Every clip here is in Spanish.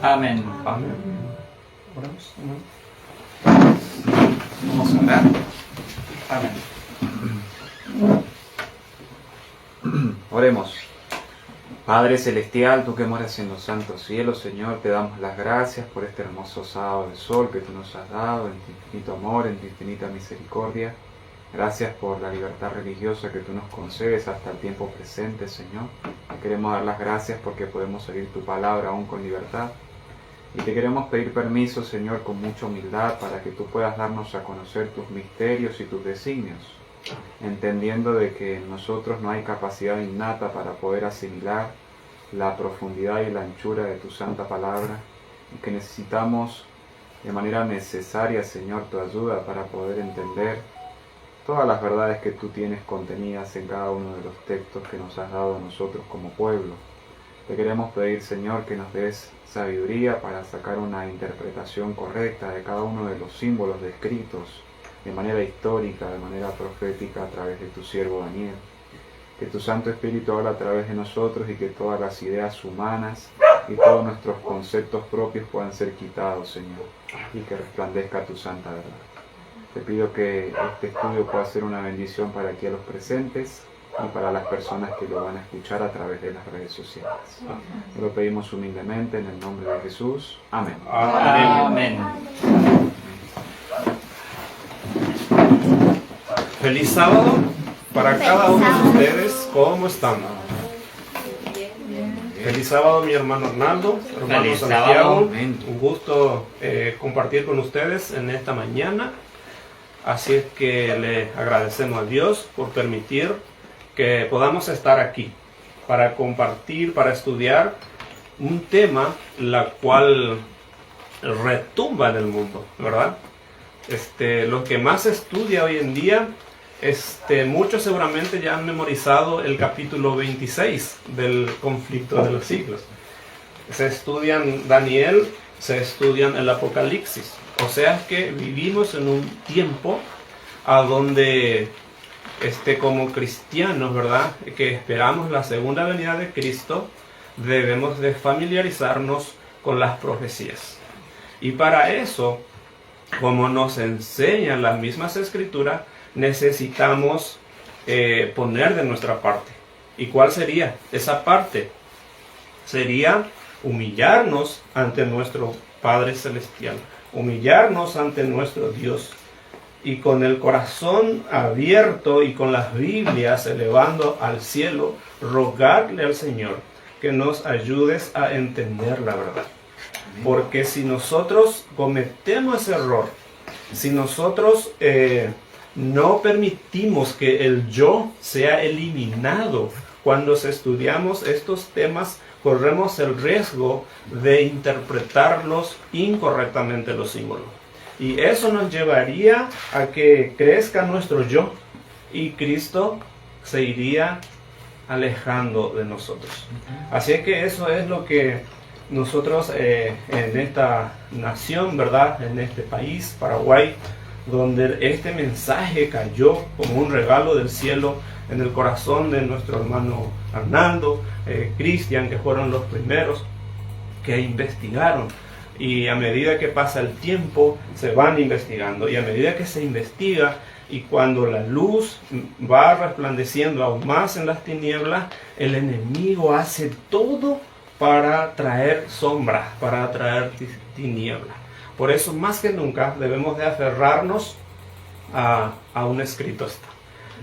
Amén. Amén. Oramos. Amén. Vamos a orar. Amén. Oremos. Padre Celestial, tú que moras en los santos cielos, Señor, te damos las gracias por este hermoso sábado de sol que tú nos has dado, en tu infinito amor, en tu infinita misericordia. Gracias por la libertad religiosa que tú nos concedes hasta el tiempo presente, Señor. Te queremos dar las gracias porque podemos oír tu palabra aún con libertad. Y te queremos pedir permiso, Señor, con mucha humildad para que tú puedas darnos a conocer tus misterios y tus designios, entendiendo de que en nosotros no hay capacidad innata para poder asimilar la profundidad y la anchura de tu santa palabra, y que necesitamos de manera necesaria, Señor, tu ayuda para poder entender todas las verdades que tú tienes contenidas en cada uno de los textos que nos has dado a nosotros como pueblo. Te queremos pedir, Señor, que nos des sabiduría para sacar una interpretación correcta de cada uno de los símbolos descritos de manera histórica, de manera profética a través de tu siervo Daniel. Que tu Santo Espíritu habla a través de nosotros y que todas las ideas humanas y todos nuestros conceptos propios puedan ser quitados, Señor, y que resplandezca tu santa verdad. Te pido que este estudio pueda ser una bendición para aquí a los presentes y para las personas que lo van a escuchar a través de las redes sociales. Te lo pedimos humildemente en el nombre de Jesús. Amén. Amén. Feliz sábado para cada uno de ustedes. ¿Cómo están? Feliz sábado, mi hermano Arnaldo, hermano Feliz Santiago. sábado. Un gusto compartir con ustedes en esta mañana. Así es que le agradecemos a Dios por permitir que podamos estar aquí para compartir, para estudiar un tema la cual retumba en el mundo, ¿verdad? Lo que más se estudia hoy en día, muchos seguramente ya han memorizado el capítulo 26 del conflicto de los siglos. Se estudian Daniel, se estudian el Apocalipsis. O sea que vivimos en un tiempo a donde como cristianos, ¿verdad?, que esperamos la segunda venida de Cristo, debemos de familiarizarnos con las profecías. Y para eso, como nos enseñan las mismas escrituras, necesitamos poner de nuestra parte. ¿Y cuál sería esa parte? Sería humillarnos ante nuestro Padre Celestial, humillarnos ante nuestro Dios, y con el corazón abierto y con las Biblias elevando al cielo, rogarle al Señor que nos ayudes a entender la verdad. Porque si nosotros cometemos ese error, si nosotros no permitimos que el yo sea eliminado cuando estudiamos estos temas, corremos el riesgo de interpretarlos incorrectamente los símbolos. Y eso nos llevaría a que crezca nuestro yo y Cristo se iría alejando de nosotros. Así es que eso es lo que nosotros en esta nación, ¿verdad?, en este país, Paraguay, donde este mensaje cayó como un regalo del cielo en el corazón de nuestro hermano Arnaldo, Cristian, que fueron los primeros que investigaron. Y a medida que pasa el tiempo, se van investigando. Y a medida que se investiga, y cuando la luz va resplandeciendo aún más en las tinieblas, el enemigo hace todo para traer sombras, para traer tinieblas. Por eso, más que nunca, debemos de aferrarnos a un escrito está.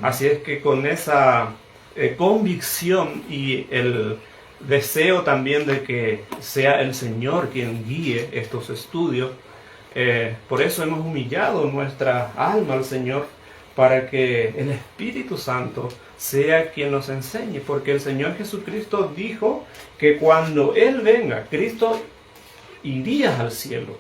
Así es que con esa convicción y el deseo también de que sea el Señor quien guíe estos estudios, por eso hemos humillado nuestra alma al Señor, para que el Espíritu Santo sea quien nos enseñe, porque el Señor Jesucristo dijo que cuando Él venga, Cristo iría al cielo.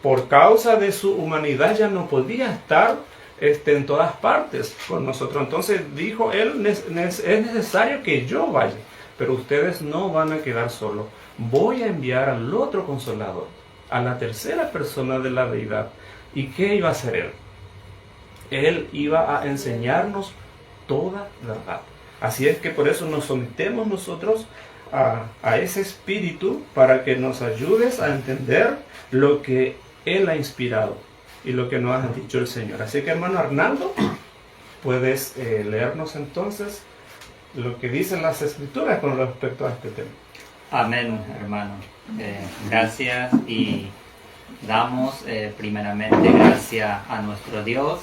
Por causa de su humanidad ya no podía estar en todas partes con nosotros. Entonces dijo Él, es necesario que yo vaya, pero ustedes no van a quedar solos. Voy a enviar al otro Consolador, a la tercera persona de la deidad. ¿Y qué iba a hacer Él? Él iba a enseñarnos toda verdad. Así es que por eso nos sometemos nosotros a ese espíritu para que nos ayudes a entender lo que Él ha inspirado y lo que nos ha dicho el Señor. Así que, hermano Arnaldo, puedes leernos entonces lo que dicen las Escrituras con respecto a este tema. Amén, hermano. Gracias y damos primeramente gracias a nuestro Dios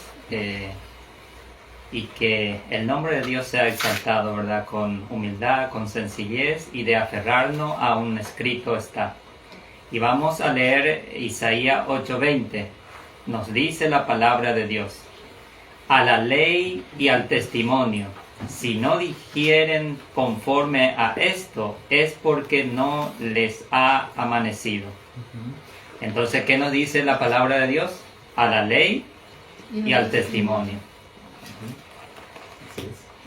y que el nombre de Dios sea exaltado, ¿verdad? Con humildad, con sencillez y de aferrarnos a un escrito está. Y vamos a leer Isaías 8:20. Nos dice la palabra de Dios: a la ley y al testimonio, si no digieren conforme a esto, es porque no les ha amanecido. Entonces, ¿qué nos dice la palabra de Dios? A la ley y al testimonio.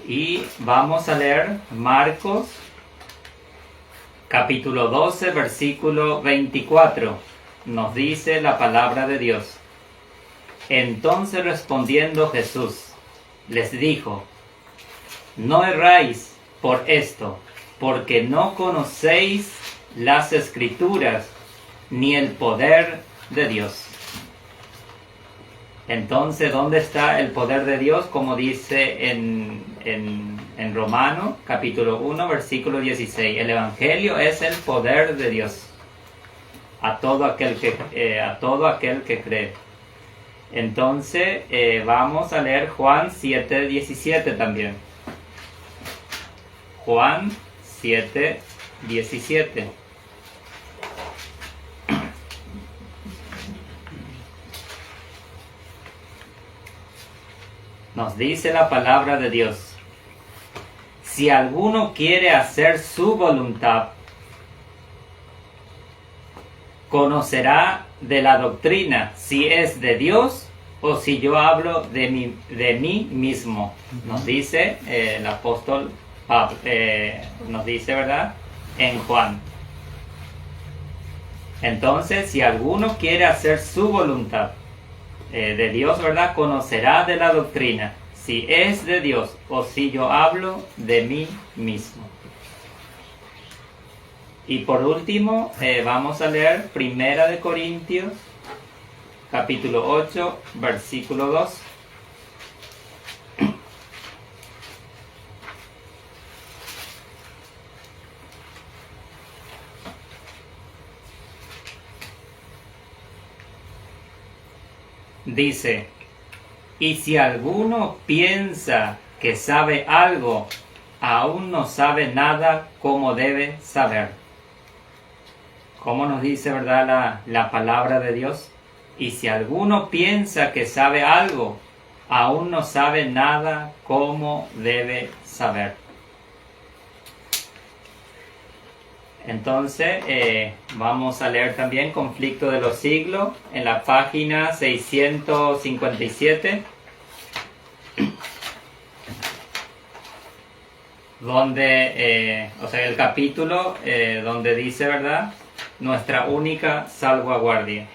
Y vamos a leer Marcos capítulo 12, versículo 24. Nos dice la palabra de Dios: entonces respondiendo Jesús les dijo: no erráis por esto, porque no conocéis las Escrituras ni el poder de Dios. Entonces, ¿dónde está el poder de Dios? Como dice en Romanos, capítulo 1, versículo 16. El Evangelio es el poder de Dios a todo aquel que cree. Entonces, vamos a leer Juan 7, 17 también. Juan 7, 17. Nos dice la palabra de Dios: si alguno quiere hacer su voluntad, conocerá de la doctrina si es de Dios o si yo hablo de mí mismo. Nos dice el apóstol Pablo, nos dice, ¿verdad?, en Juan. Entonces, si alguno quiere hacer su voluntad de Dios, ¿verdad?, conocerá de la doctrina si es de Dios o si yo hablo de mí mismo. Y por último, vamos a leer Primera de Corintios, capítulo 8, versículo 2. Dice: y si alguno piensa que sabe algo, aún no sabe nada como debe saber. ¿Cómo nos dice, verdad, la palabra de Dios? Y si alguno piensa que sabe algo, aún no sabe nada como debe saber. Entonces, vamos a leer también Conflicto de los Siglos en la página 657, donde, el capítulo donde dice, ¿verdad?, nuestra única salvaguardia.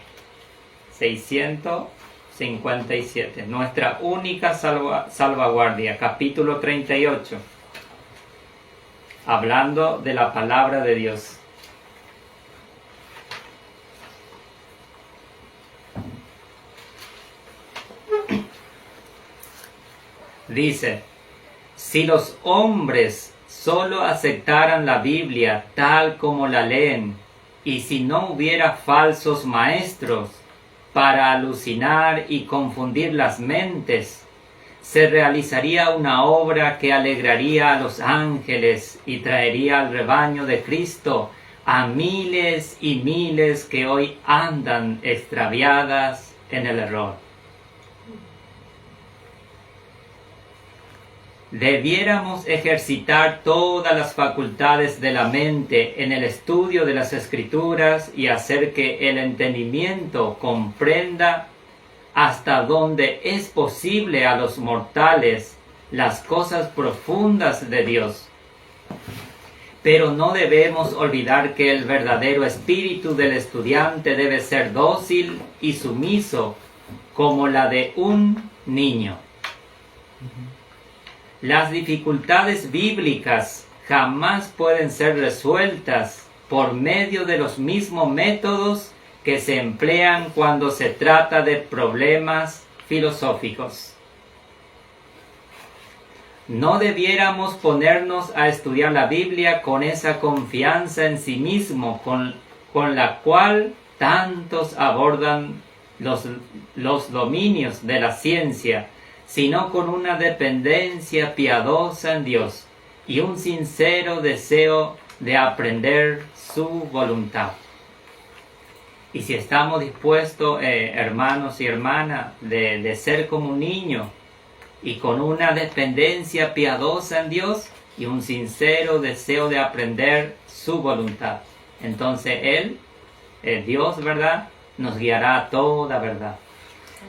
657, nuestra única salvaguardia, capítulo 38. Hablando de la palabra de Dios. Dice: si los hombres solo aceptaran la Biblia tal como la leen, y si no hubiera falsos maestros para alucinar y confundir las mentes, se realizaría una obra que alegraría a los ángeles y traería al rebaño de Cristo a miles y miles que hoy andan extraviadas en el error. Debiéramos ejercitar todas las facultades de la mente en el estudio de las Escrituras y hacer que el entendimiento comprenda hasta donde es posible a los mortales las cosas profundas de Dios. Pero no debemos olvidar que el verdadero espíritu del estudiante debe ser dócil y sumiso como la de un niño. Las dificultades bíblicas jamás pueden ser resueltas por medio de los mismos métodos que se emplean cuando se trata de problemas filosóficos. No debiéramos ponernos a estudiar la Biblia con esa confianza en sí mismo con la cual tantos abordan los dominios de la ciencia, sino con una dependencia piadosa en Dios y un sincero deseo de aprender su voluntad. Y si estamos dispuestos, hermanos y hermanas, de ser como un niño y con una dependencia piadosa en Dios y un sincero deseo de aprender su voluntad, entonces Él, Dios, ¿verdad?, nos guiará a toda verdad.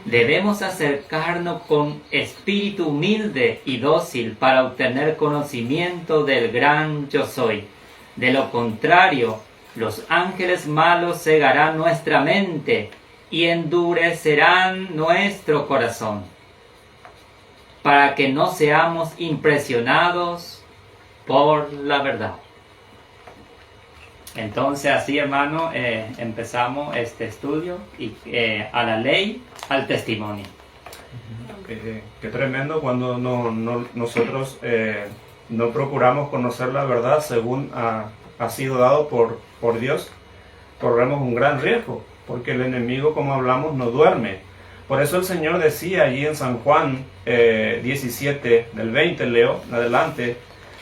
Debemos acercarnos con espíritu humilde y dócil para obtener conocimiento del gran Yo Soy. De lo contrario, los ángeles malos cegarán nuestra mente y endurecerán nuestro corazón, para que no seamos impresionados por la verdad. Entonces, así, hermano, empezamos este estudio y a la ley, al testimonio. Qué tremendo cuando nosotros no procuramos conocer la verdad según ha sido dado por Dios. Corremos un gran riesgo, porque el enemigo, como hablamos, no duerme. Por eso el Señor decía allí en San Juan 17, del 20, leo adelante,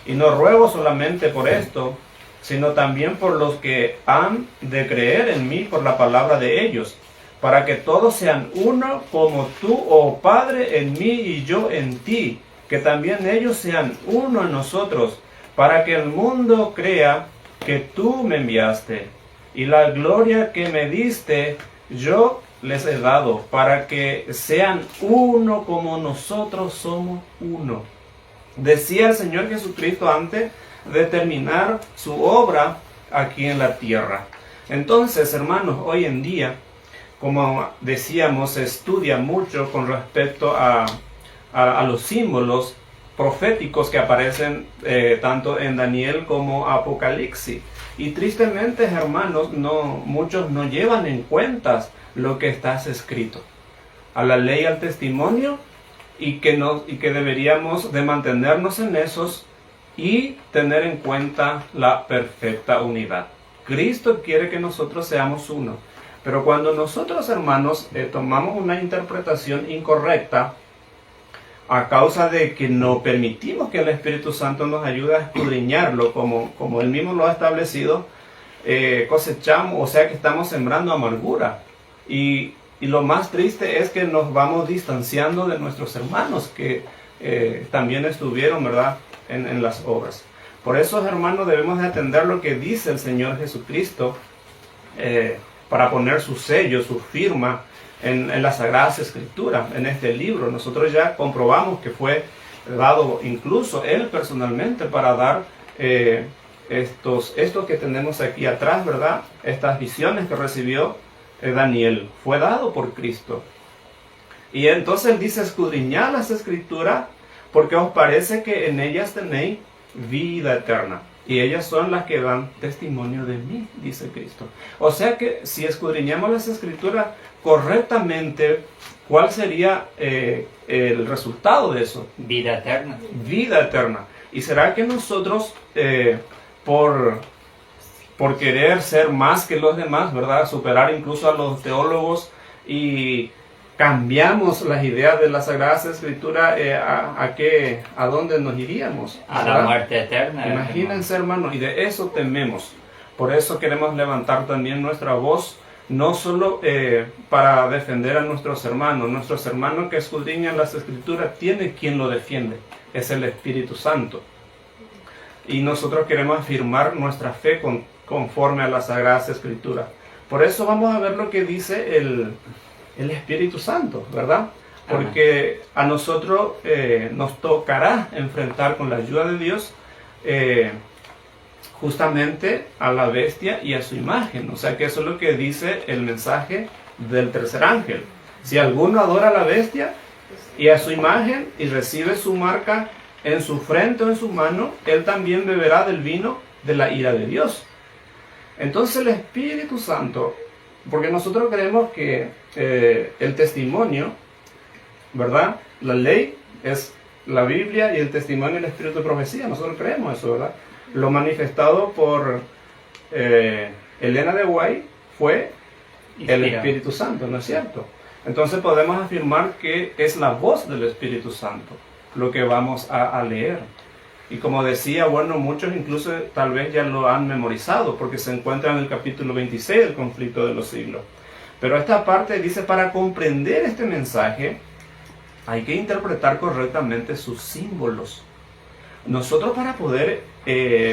y no ruego solamente por esto, sino también por los que han de creer en mí por la palabra de ellos, para que todos sean uno como tú, oh Padre, en mí y yo en ti, que también ellos sean uno en nosotros, para que el mundo crea que tú me enviaste, y la gloria que me diste yo les he dado, para que sean uno como nosotros somos uno. Decía el Señor Jesucristo antes de terminar su obra aquí en la tierra. Entonces, hermanos, hoy en día, como decíamos, se estudia mucho con respecto a los símbolos proféticos que aparecen tanto en Daniel como Apocalipsis. Y tristemente, hermanos, muchos no llevan en cuenta lo que está escrito. A la ley, al testimonio, y que deberíamos de mantenernos en esos y tener en cuenta la perfecta unidad. Cristo quiere que nosotros seamos uno. Pero cuando nosotros, hermanos, tomamos una interpretación incorrecta, a causa de que no permitimos que el Espíritu Santo nos ayude a escudriñarlo, como Él mismo lo ha establecido, cosechamos, o sea que estamos sembrando amargura. Y lo más triste es que nos vamos distanciando de nuestros hermanos que también estuvieron, ¿verdad?, en las obras. Por eso, hermanos, debemos de atender lo que dice el Señor Jesucristo para poner su sello, su firma en las Sagradas Escrituras, en este libro. Nosotros ya comprobamos que fue dado incluso Él personalmente para dar estos que tenemos aquí atrás, ¿verdad? Estas visiones que recibió Daniel, fue dado por Cristo. Y entonces Él dice: escudriñad las Escrituras, porque os parece que en ellas tenéis vida eterna, y ellas son las que dan testimonio de mí, dice Cristo. O sea que si escudriñamos las Escrituras correctamente, ¿cuál sería el resultado de eso? Vida eterna. Vida eterna. ¿Y será que nosotros, por querer ser más que los demás, ¿verdad?, superar incluso a los teólogos, y cambiamos las ideas de las Sagradas Escrituras, ¿a dónde nos iríamos? A ¿verdad? la muerte eterna. Imagínense, hermanos, y de eso tememos. Por eso queremos levantar también nuestra voz, no solo para defender a nuestros hermanos que escudriñan las Escrituras, tiene quien lo defiende, es el Espíritu Santo. Y nosotros queremos afirmar nuestra fe conforme a las Sagradas Escrituras. Por eso vamos a ver lo que dice el Espíritu Santo, ¿verdad? Porque a nosotros nos tocará enfrentar con la ayuda de Dios justamente a la bestia y a su imagen. O sea que eso es lo que dice el mensaje del tercer ángel. Si alguno adora a la bestia y a su imagen y recibe su marca en su frente o en su mano, él también beberá del vino de la ira de Dios. Entonces el Espíritu Santo, porque nosotros creemos que el testimonio, ¿verdad? La ley es la Biblia y el testimonio el Espíritu de profecía. Nosotros creemos eso, ¿verdad? Lo manifestado por Elena de White fue el Espíritu Santo, ¿no es cierto? Entonces podemos afirmar que es la voz del Espíritu Santo lo que vamos a leer. Y como decía, bueno, muchos incluso tal vez ya lo han memorizado porque se encuentra en el capítulo 26 del conflicto de los siglos. Pero esta parte dice, para comprender este mensaje hay que interpretar correctamente sus símbolos. Nosotros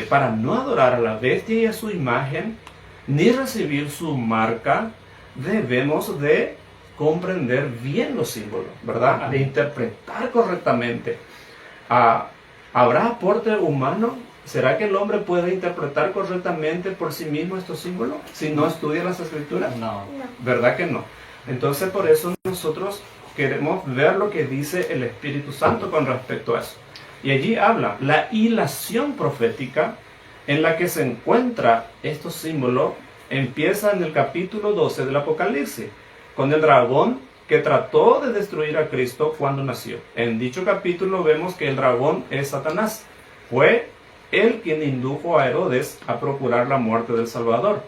para no adorar a la bestia y a su imagen, ni recibir su marca, debemos de comprender bien los símbolos, ¿verdad? De interpretar correctamente. ¿Habrá aporte humano? ¿Será que el hombre puede interpretar correctamente por sí mismo estos símbolos si no estudia las Escrituras? No. ¿Verdad que no? Entonces por eso nosotros queremos ver lo que dice el Espíritu Santo con respecto a eso. Y allí habla la hilación profética en la que se encuentra estos símbolos. Empieza en el capítulo 12 del Apocalipsis, con el dragón que trató de destruir a Cristo cuando nació. En dicho capítulo vemos que el dragón es Satanás. Fue él quien indujo a Herodes a procurar la muerte del Salvador.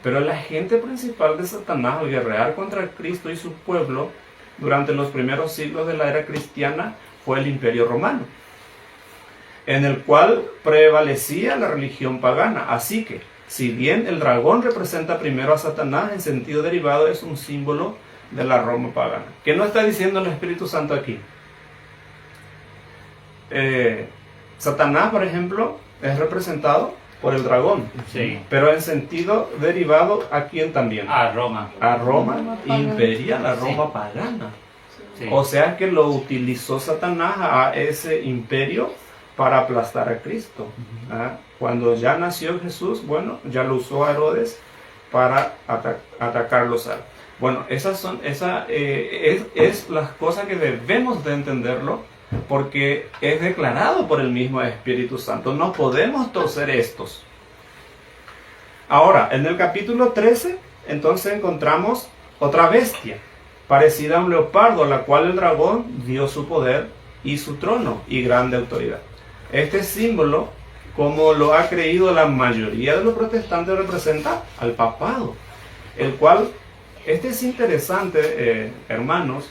Pero el agente principal de Satanás al guerrear contra Cristo y su pueblo durante los primeros siglos de la era cristiana fue el Imperio Romano, en el cual prevalecía la religión pagana. Así que, si bien el dragón representa primero a Satanás, en sentido derivado es un símbolo de la Roma pagana. ¿Qué nos está diciendo el Espíritu Santo aquí? Satanás, por ejemplo, es representado por el dragón. Sí. Pero en sentido derivado, ¿a quién también? A Roma. A Roma imperial, a Roma Sí. pagana. Sí. O sea que lo utilizó Satanás a ese imperio para aplastar a Cristo. ¿Ah? Cuando ya nació Jesús, bueno, ya lo usó a Herodes para atacarlos a él. Bueno, es las cosas que debemos de entenderlo, porque es declarado por el mismo Espíritu Santo. No podemos torcer estos. Ahora, en el capítulo 13, entonces encontramos otra bestia, parecida a un leopardo, a la cual el dragón dio su poder y su trono y grande autoridad. Este símbolo, como lo ha creído la mayoría de los protestantes, representa al papado, el cual, este es interesante, hermanos,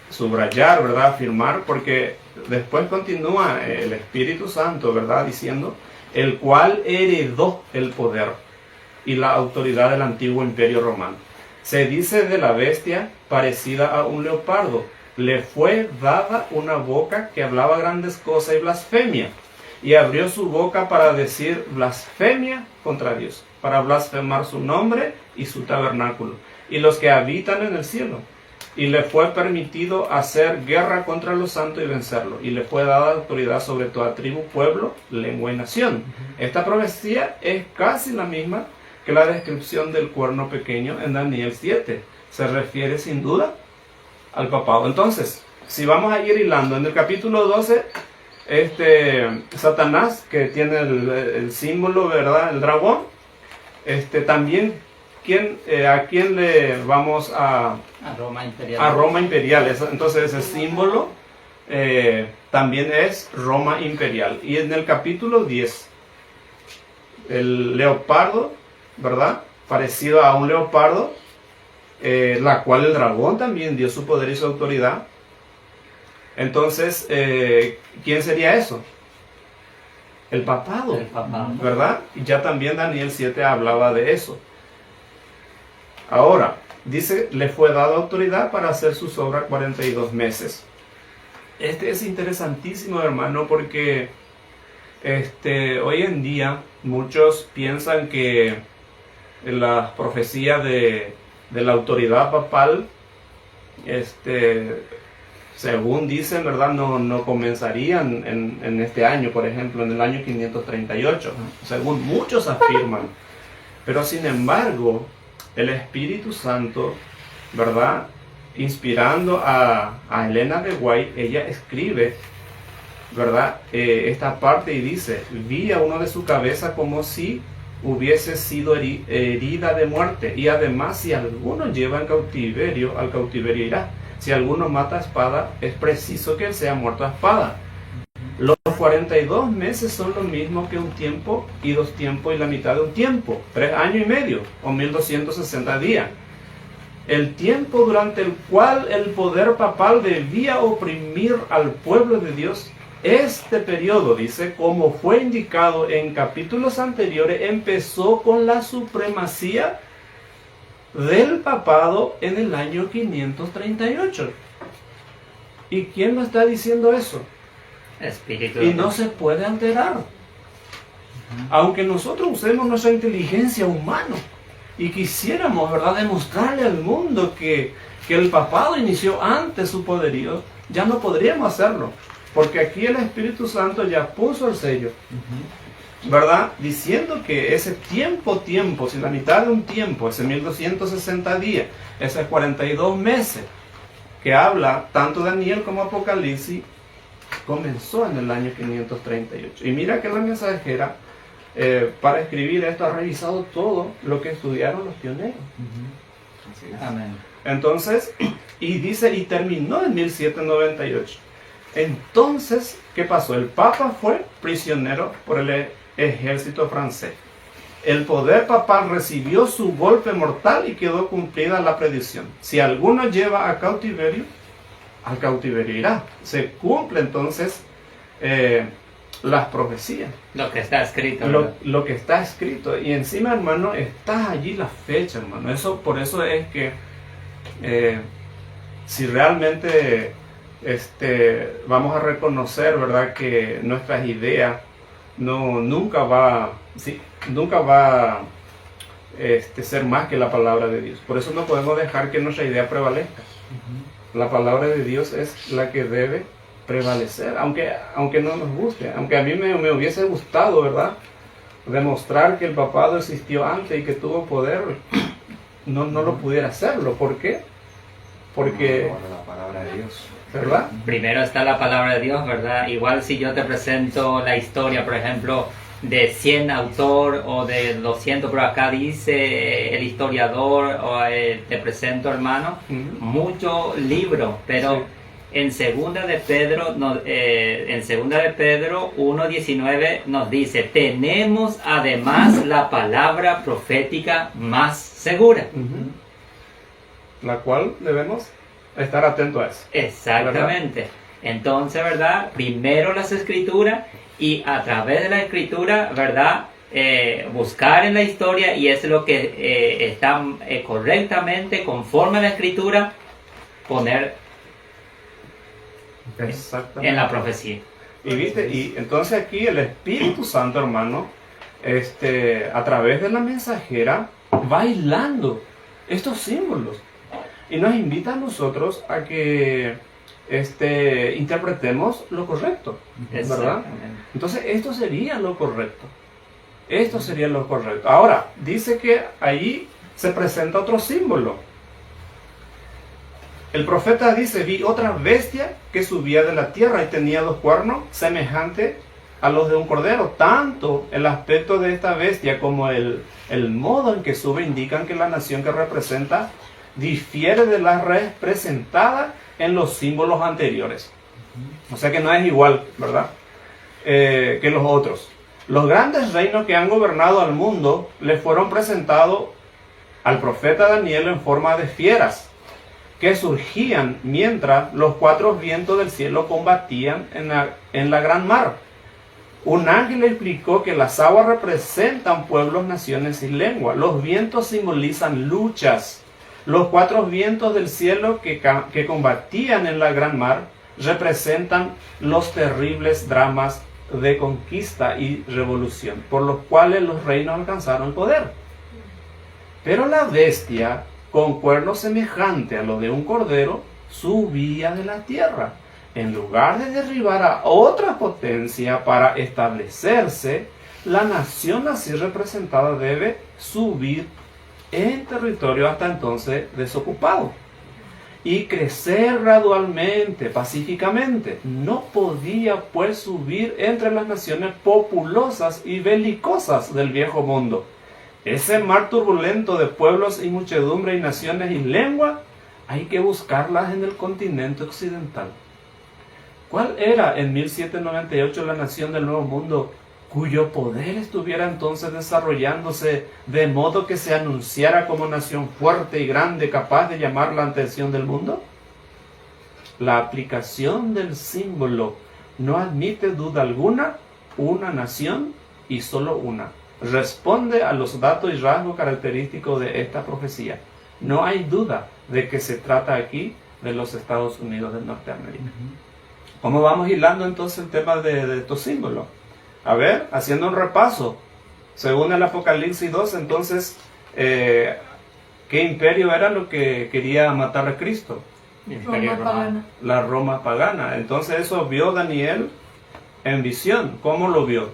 subrayar, ¿verdad? Afirmar, porque después continúa el Espíritu Santo, ¿verdad? Diciendo, el cual heredó el poder y la autoridad del antiguo imperio romano. Se dice de la bestia parecida a un leopardo, le fue dada una boca que hablaba grandes cosas y blasfemia, y abrió su boca para decir blasfemia contra Dios, para blasfemar su nombre y su tabernáculo, y los que habitan en el cielo. Y le fue permitido hacer guerra contra los santos y vencerlo. Y le fue dada autoridad sobre toda tribu, pueblo, lengua y nación. Esta profecía es casi la misma que la descripción del cuerno pequeño en Daniel 7. Se refiere sin duda al papado. Entonces, si vamos a ir hilando, en el capítulo 12, Satanás, que tiene el símbolo, ¿verdad? El dragón, también... ¿A quién le vamos a Roma imperial? A Roma imperial. Entonces ese símbolo también es Roma imperial. Y en el capítulo 10, el leopardo, ¿verdad? Parecido a un leopardo, la cual el dragón también dio su poder y su autoridad. Entonces, ¿quién sería eso? El papado, ¿verdad? Y ya también Daniel 7 hablaba de eso. Ahora, dice, le fue dada autoridad para hacer sus obras 42 meses. Es interesantísimo, hermano, porque hoy en día muchos piensan que las profecías de la autoridad papal, según dicen, ¿verdad? No comenzarían en este año, por ejemplo, en el año 538, según muchos afirman. Pero sin embargo, el Espíritu Santo, ¿verdad? Inspirando a Elena de White, ella escribe ¿verdad? Esta parte y dice, vi a uno de su cabeza como si hubiese sido herida de muerte, y además si alguno lleva en cautiverio, al cautiverio irá. Si alguno mata a espada, es preciso que él sea muerto a espada. Los 42 meses son lo mismo que un tiempo y 2 tiempos y la mitad de un tiempo, 3 años y medio o 1260 días. El tiempo durante el cual el poder papal debía oprimir al pueblo de Dios. Este periodo, dice, como fue indicado en capítulos anteriores, empezó con la supremacía del papado en el año 538. ¿Y quién lo está diciendo eso? Espíritu. Y no se puede alterar. Aunque nosotros usemos nuestra inteligencia humana y quisiéramos, ¿verdad?, demostrarle al mundo que el papado inició antes su poderío, ya no podríamos hacerlo. Porque aquí el Espíritu Santo ya puso el sello, ¿verdad? Diciendo que ese tiempo, si la mitad de un tiempo, ese 1260 días, ese 42 meses, que habla tanto Daniel como Apocalipsis, comenzó en el año 538. Y mira que la mensajera, para escribir esto, ha revisado todo lo que estudiaron los pioneros. Amén. Entonces, y dice, y terminó en 1798. Entonces, ¿qué pasó? El Papa fue prisionero por el ejército francés. El poder papal recibió su golpe mortal y quedó cumplida la predicción. Si alguno lleva a cautiverio, al cautiverio irá. Se cumple entonces las profecías. Lo que está escrito. Lo que está escrito. Y encima, hermano, está allí la fecha, hermano. Por eso es que si realmente vamos a reconocer, ¿verdad?, que nuestras ideas nunca va a ser más que la palabra de Dios. Por eso no podemos dejar que nuestra idea prevalezca. La palabra de Dios es la que debe prevalecer, aunque no nos guste. Aunque a mí me hubiese gustado, ¿verdad?, demostrar que el papado existió antes y que tuvo poder, no lo pudiera hacerlo. ¿Por qué? Porque la palabra de Dios, ¿verdad? Primero está la palabra de Dios, ¿verdad? Igual si yo te presento la historia, por ejemplo, de 100 autor o de 200, pero acá dice el historiador, o te presento, hermano, mucho libro, pero sí. En segunda de Pedro 1:19 nos dice, tenemos además la palabra profética más segura. La cual debemos estar atentos a eso. Exactamente. ¿Verdad? Entonces, ¿verdad? Primero las escrituras, y a través de la escritura, ¿verdad?, buscar en la historia, y es lo que está correctamente, conforme a la escritura, poner en la profecía. Y viste, y entonces aquí el Espíritu Santo, hermano, a través de la mensajera, va hilando estos símbolos y nos invita a nosotros a que interpretemos lo correcto, ¿verdad? Entonces esto sería lo correcto. Esto sería lo correcto. Ahora, dice que ahí se presenta otro símbolo. El profeta dice, vi otra bestia que subía de la tierra y tenía 2 cuernos semejantes a los de un cordero. Tanto el aspecto de esta bestia como el modo en que sube indican que la nación que representa difiere de la representada en los símbolos anteriores. O sea que no es igual, ¿verdad?, que los otros. Los grandes reinos que han gobernado al mundo le fueron presentados al profeta Daniel en forma de fieras que surgían mientras los 4 vientos del cielo combatían en la gran mar. Un ángel explicó que las aguas representan pueblos, naciones y lenguas. Los vientos simbolizan luchas. Los 4 vientos del cielo que combatían en la gran mar representan los terribles dramas de conquista y revolución, por los cuales los reinos alcanzaron el poder. Pero la bestia, con cuernos semejantes a los de un cordero, subía de la tierra. En lugar de derribar a otra potencia para establecerse, la nación así representada debe subir en territorio hasta entonces desocupado. y crecer gradualmente, pacíficamente. No podía pues subir entre las naciones populosas y belicosas del viejo mundo. Ese mar turbulento de pueblos y muchedumbre y naciones y lengua, hay que buscarlas en el continente occidental. ¿Cuál era en 1798 la nación del Nuevo Mundo cuyo poder estuviera entonces desarrollándose de modo que se anunciara como nación fuerte y grande, capaz de llamar la atención del mundo? La aplicación del símbolo no admite duda alguna. Una nación y solo una responde a los datos y rasgos característicos de esta profecía. No hay duda de que se trata aquí de los Estados Unidos de Norteamérica. ¿Cómo vamos hilando entonces el tema de estos símbolos? A ver, haciendo un repaso, según el Apocalipsis 2, entonces, ¿qué imperio era lo que quería matar a Cristo? Imperio Romano. La Roma pagana. Entonces eso vio Daniel en visión. ¿Cómo lo vio?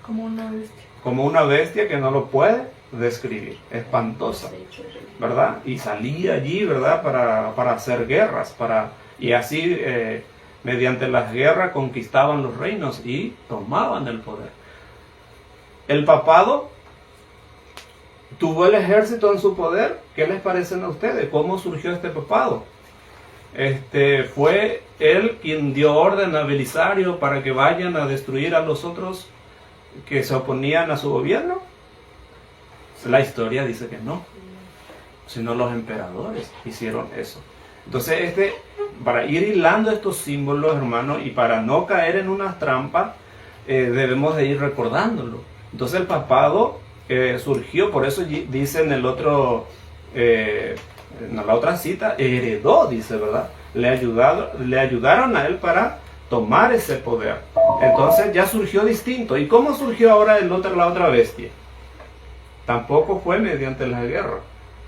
Como una bestia. Como una bestia que no lo puede describir, espantosa, ¿verdad? Y salía allí, ¿verdad? Para hacer guerras, y así mediante las guerras conquistaban los reinos y tomaban el poder. El papado tuvo el ejército en su poder. ¿Qué les parecen a ustedes? ¿Cómo surgió este papado? Fue él quien dio orden a Belisario para que vayan a destruir a los otros que se oponían a su gobierno. La historia dice que no, sino los emperadores hicieron eso. Entonces, para ir hilando estos símbolos, hermanos, y para no caer en unas trampas, debemos de ir recordándolo. Entonces el papado surgió, por eso dice en el otro, en la otra cita, heredó, dice, ¿verdad? Le ayudaron a él para tomar ese poder. Entonces ya surgió distinto. ¿Y cómo surgió ahora la otra bestia? Tampoco fue mediante la guerra.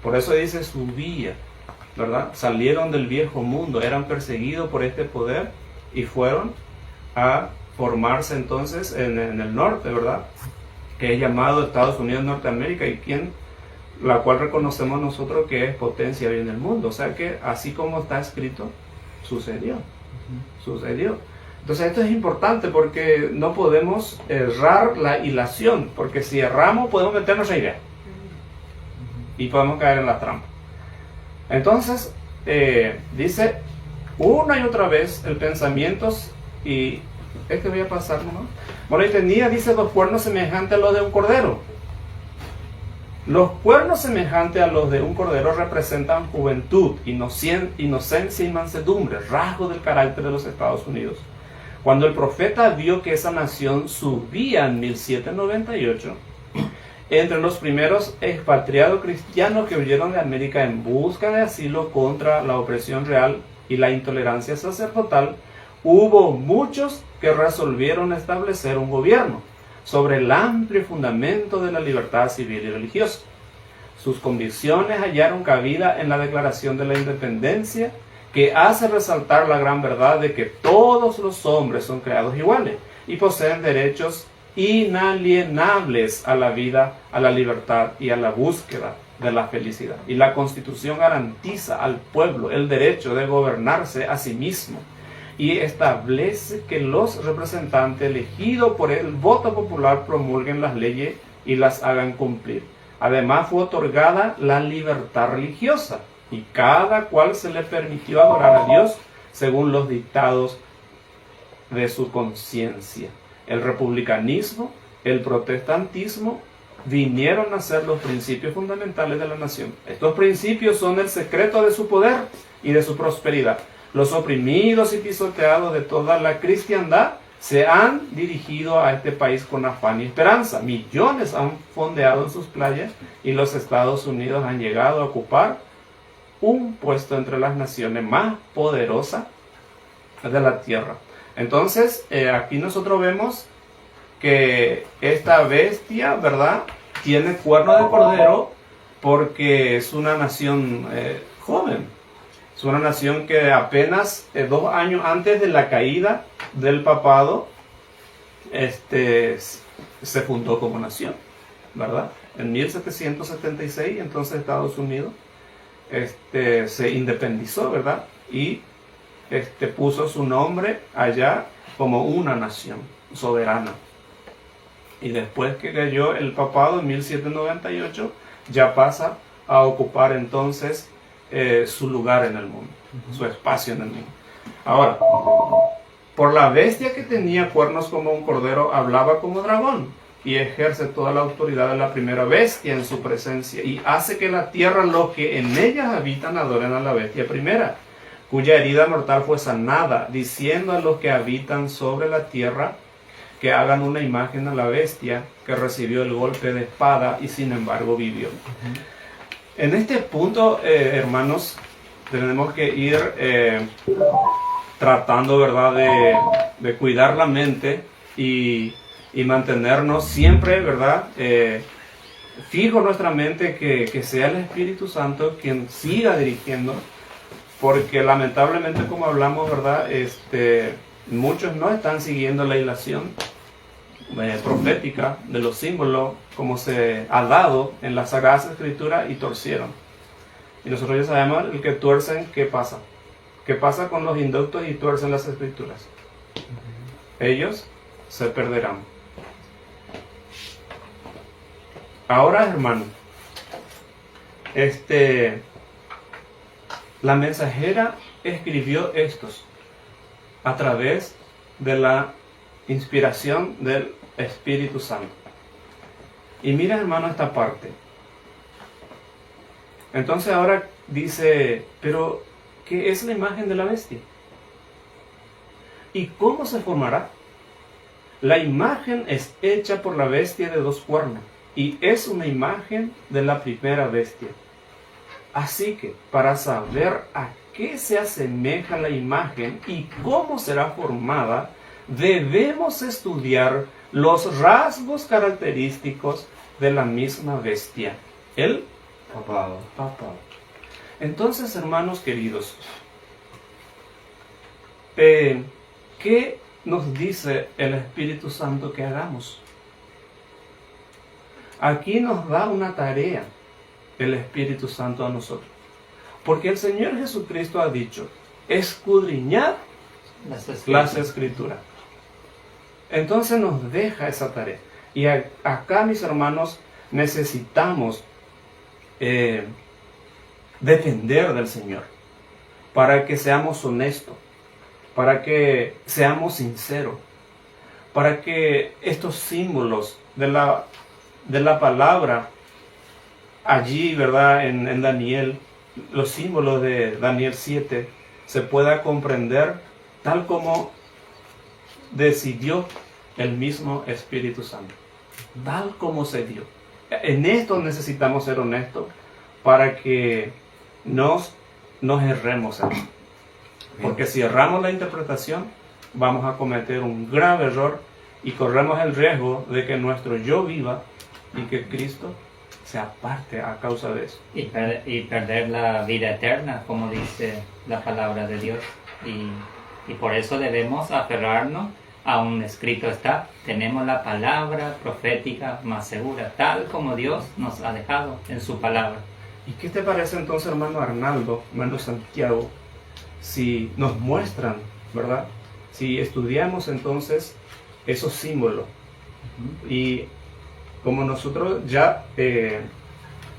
Por eso dice subía, ¿verdad? Salieron del viejo mundo, eran perseguidos por este poder y fueron a formarse entonces en el norte, ¿verdad? Que es llamado Estados Unidos de Norteamérica, y la cual reconocemos nosotros que es potencia hoy en el mundo. O sea que así como está escrito, sucedió. Entonces esto es importante porque no podemos errar la hilación, porque si erramos podemos meternos a idea y podemos caer en la trampa. Entonces dice una y otra vez el pensamiento, y voy a pasar, ¿no? Bueno, y tenía, dice, 2 cuernos semejantes a los de un cordero. Los cuernos semejantes a los de un cordero representan juventud, inocencia y mansedumbre, rasgos del carácter de los Estados Unidos. Cuando el profeta vio que esa nación subía en 1798, entre los primeros expatriados cristianos que huyeron de América en busca de asilo contra la opresión real y la intolerancia sacerdotal, hubo muchos que resolvieron establecer un gobierno sobre el amplio fundamento de la libertad civil y religiosa. Sus convicciones hallaron cabida en la Declaración de la Independencia, que hace resaltar la gran verdad de que todos los hombres son creados iguales y poseen derechos inalienables a la vida, a la libertad y a la búsqueda de la felicidad. Y la Constitución garantiza al pueblo el derecho de gobernarse a sí mismo y establece que los representantes elegidos por el voto popular promulguen las leyes y las hagan cumplir. Además fue otorgada la libertad religiosa, y cada cual se le permitió adorar a Dios según los dictados de su conciencia. El republicanismo, el protestantismo vinieron a ser los principios fundamentales de la nación. Estos principios son el secreto de su poder y de su prosperidad. Los oprimidos y pisoteados de toda la cristiandad se han dirigido a este país con afán y esperanza. Millones han fondeado en sus playas y los Estados Unidos han llegado a ocupar un puesto entre las naciones más poderosas de la tierra. Entonces, aquí nosotros vemos que esta bestia, ¿verdad?, tiene cuerno de cordero porque es una nación joven. Es una nación que apenas 2 años antes de la caída del papado se fundó como nación, ¿verdad? En 1776, entonces Estados Unidos se independizó, ¿verdad? Y puso su nombre allá como una nación soberana. Y después que cayó el papado en 1798, ya pasa a ocupar entonces su lugar en el mundo, su espacio en el mundo. Ahora, por la bestia que tenía cuernos como un cordero, hablaba como dragón y ejerce toda la autoridad de la primera bestia en su presencia y hace que la tierra, los que en ellas habitan, adoren a la bestia primera, cuya herida mortal fue sanada, diciendo a los que habitan sobre la tierra que hagan una imagen a la bestia que recibió el golpe de espada y sin embargo vivió. En este punto, hermanos, tenemos que ir tratando, ¿verdad?, de cuidar la mente y mantenernos siempre, ¿verdad?, fijo nuestra mente que sea el Espíritu Santo quien siga dirigiendo, porque lamentablemente, como hablamos, ¿verdad?, muchos no están siguiendo la ilación profética de los símbolos como se ha dado en las Sagradas Escrituras y torcieron. Y nosotros ya sabemos, el que tuercen, ¿qué pasa? ¿Qué pasa con los inductos y tuercen las Escrituras? Ellos se perderán. Ahora, hermano, la mensajera escribió estos a través de la inspiración del Espíritu Santo. Y mira, hermano, esta parte. Entonces ahora dice, pero ¿qué es la imagen de la bestia? ¿Y cómo se formará? La imagen es hecha por la bestia de dos cuernos y es una imagen de la primera bestia. Así que, para saber a qué se asemeja la imagen y cómo será formada, debemos estudiar los rasgos característicos de la misma bestia, el papado. Entonces, hermanos queridos, ¿qué nos dice el Espíritu Santo que hagamos? Aquí nos da una tarea el Espíritu Santo a nosotros, porque el Señor Jesucristo ha dicho, escudriñad las Escrituras. Entonces nos deja esa tarea. Y acá, mis hermanos, necesitamos depender del Señor para que seamos honestos, para que seamos sinceros, para que estos símbolos de la palabra allí, ¿verdad?, en Daniel, los símbolos de Daniel 7, se pueda comprender tal como decidió el mismo Espíritu Santo, tal como se dio. En esto necesitamos ser honestos para que nos erremos, porque si erramos la interpretación vamos a cometer un grave error y corremos el riesgo de que nuestro yo viva y que Cristo se aparte a causa de eso. Y perder la vida eterna, como dice la palabra de Dios. Y por eso debemos aferrarnos a un escrito está. Tenemos la palabra profética más segura, tal como Dios nos ha dejado en su palabra. ¿Y qué te parece entonces, hermano Arnaldo, hermano Santiago, si nos muestran, ¿verdad?, si estudiamos entonces esos símbolos? Y como nosotros ya,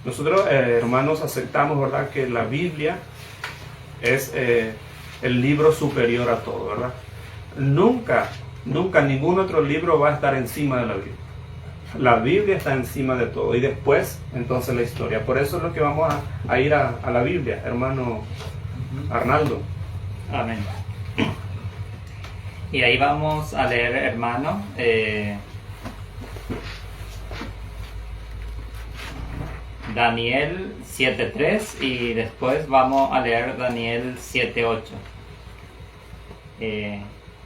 hermanos, aceptamos, ¿verdad?, que la Biblia es el libro superior a todo, ¿verdad? Nunca ningún otro libro va a estar encima de la Biblia. La Biblia está encima de todo. Y después, entonces, la historia. Por eso es lo que vamos a ir a la Biblia, hermano Arnaldo. Amén. Y ahí vamos a leer, hermano, Daniel 7.3 y después vamos a leer Daniel 7.8.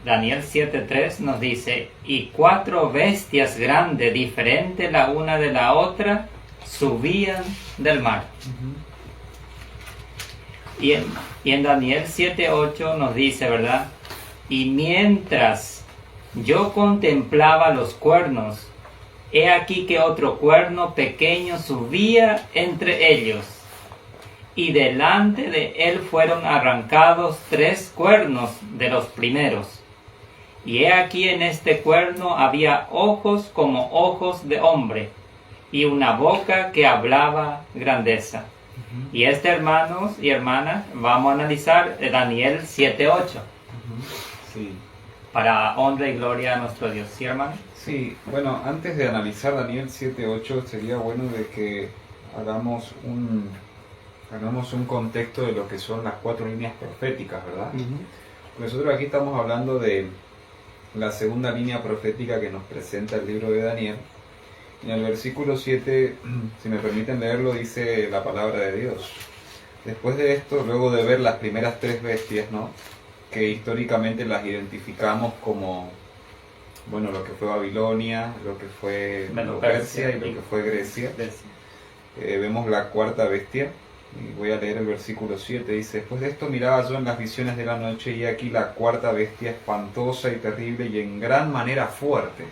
Daniel 7.3 nos dice, y 4 bestias grandes, diferentes la una de la otra, subían del mar. Y en Daniel 7.8 nos dice, ¿verdad? Y mientras yo contemplaba los cuernos, he aquí que otro cuerno pequeño subía entre ellos. y delante de él fueron arrancados 3 cuernos de los primeros. Y he aquí en este cuerno había ojos como ojos de hombre, y una boca que hablaba grandeza. Y hermanos y hermanas, vamos a analizar Daniel 7:8. Sí. Para honra y gloria a nuestro Dios. ¿Sí, hermano? Sí, bueno, antes de analizar Daniel 7:8 sería bueno de que hagamos un contexto de lo que son las 4 líneas proféticas, ¿verdad? Nosotros aquí estamos hablando de la segunda línea profética que nos presenta el libro de Daniel. En el versículo 7, si me permiten leerlo, dice la palabra de Dios. Después de esto, luego de ver las primeras 3 bestias, ¿no?, que históricamente las identificamos como, bueno, lo que fue Babilonia, lo que fue Persia y lo que fue Grecia. Vemos la 4ª bestia, y voy a leer el versículo 7, dice: después de esto miraba yo en las visiones de la noche, y aquí la 4ª bestia, espantosa y terrible y en gran manera fuerte,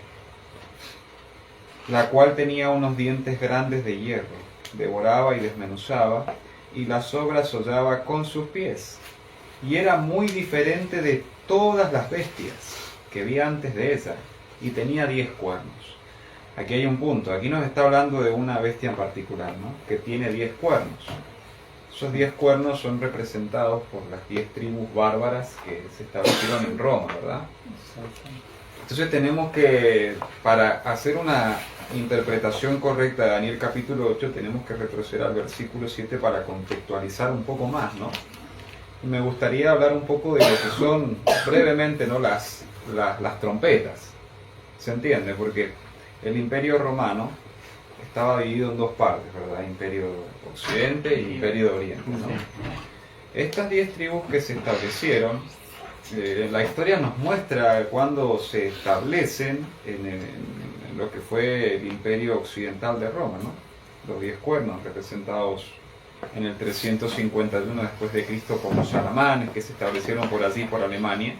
la cual tenía unos dientes grandes de hierro, devoraba y desmenuzaba, y las obras hollaba con sus pies, y era muy diferente de todas las bestias que vi antes de ella, y tenía 10 cuernos. Aquí hay un punto, aquí nos está hablando de una bestia en particular, ¿no?, que tiene 10 cuernos. Esos 10 cuernos son representados por las 10 tribus bárbaras que se establecieron en Roma, ¿verdad? Entonces tenemos que, para hacer una interpretación correcta de Daniel capítulo 8, tenemos que retroceder al versículo 7 para contextualizar un poco más, ¿no? Y me gustaría hablar un poco de lo que son, brevemente, ¿no?, las trompetas. ¿Se entiende? Porque el Imperio Romano estaba dividido en 2 partes, ¿verdad? Imperio Occidente y Imperio de Oriente, ¿no? Estas 10 tribus que se establecieron, la historia nos muestra cuando se establecen en lo que fue el Imperio Occidental de Roma, ¿no? Los 10 cuernos representados en el 351 después de Cristo por los alamanes que se establecieron por allí, por Alemania,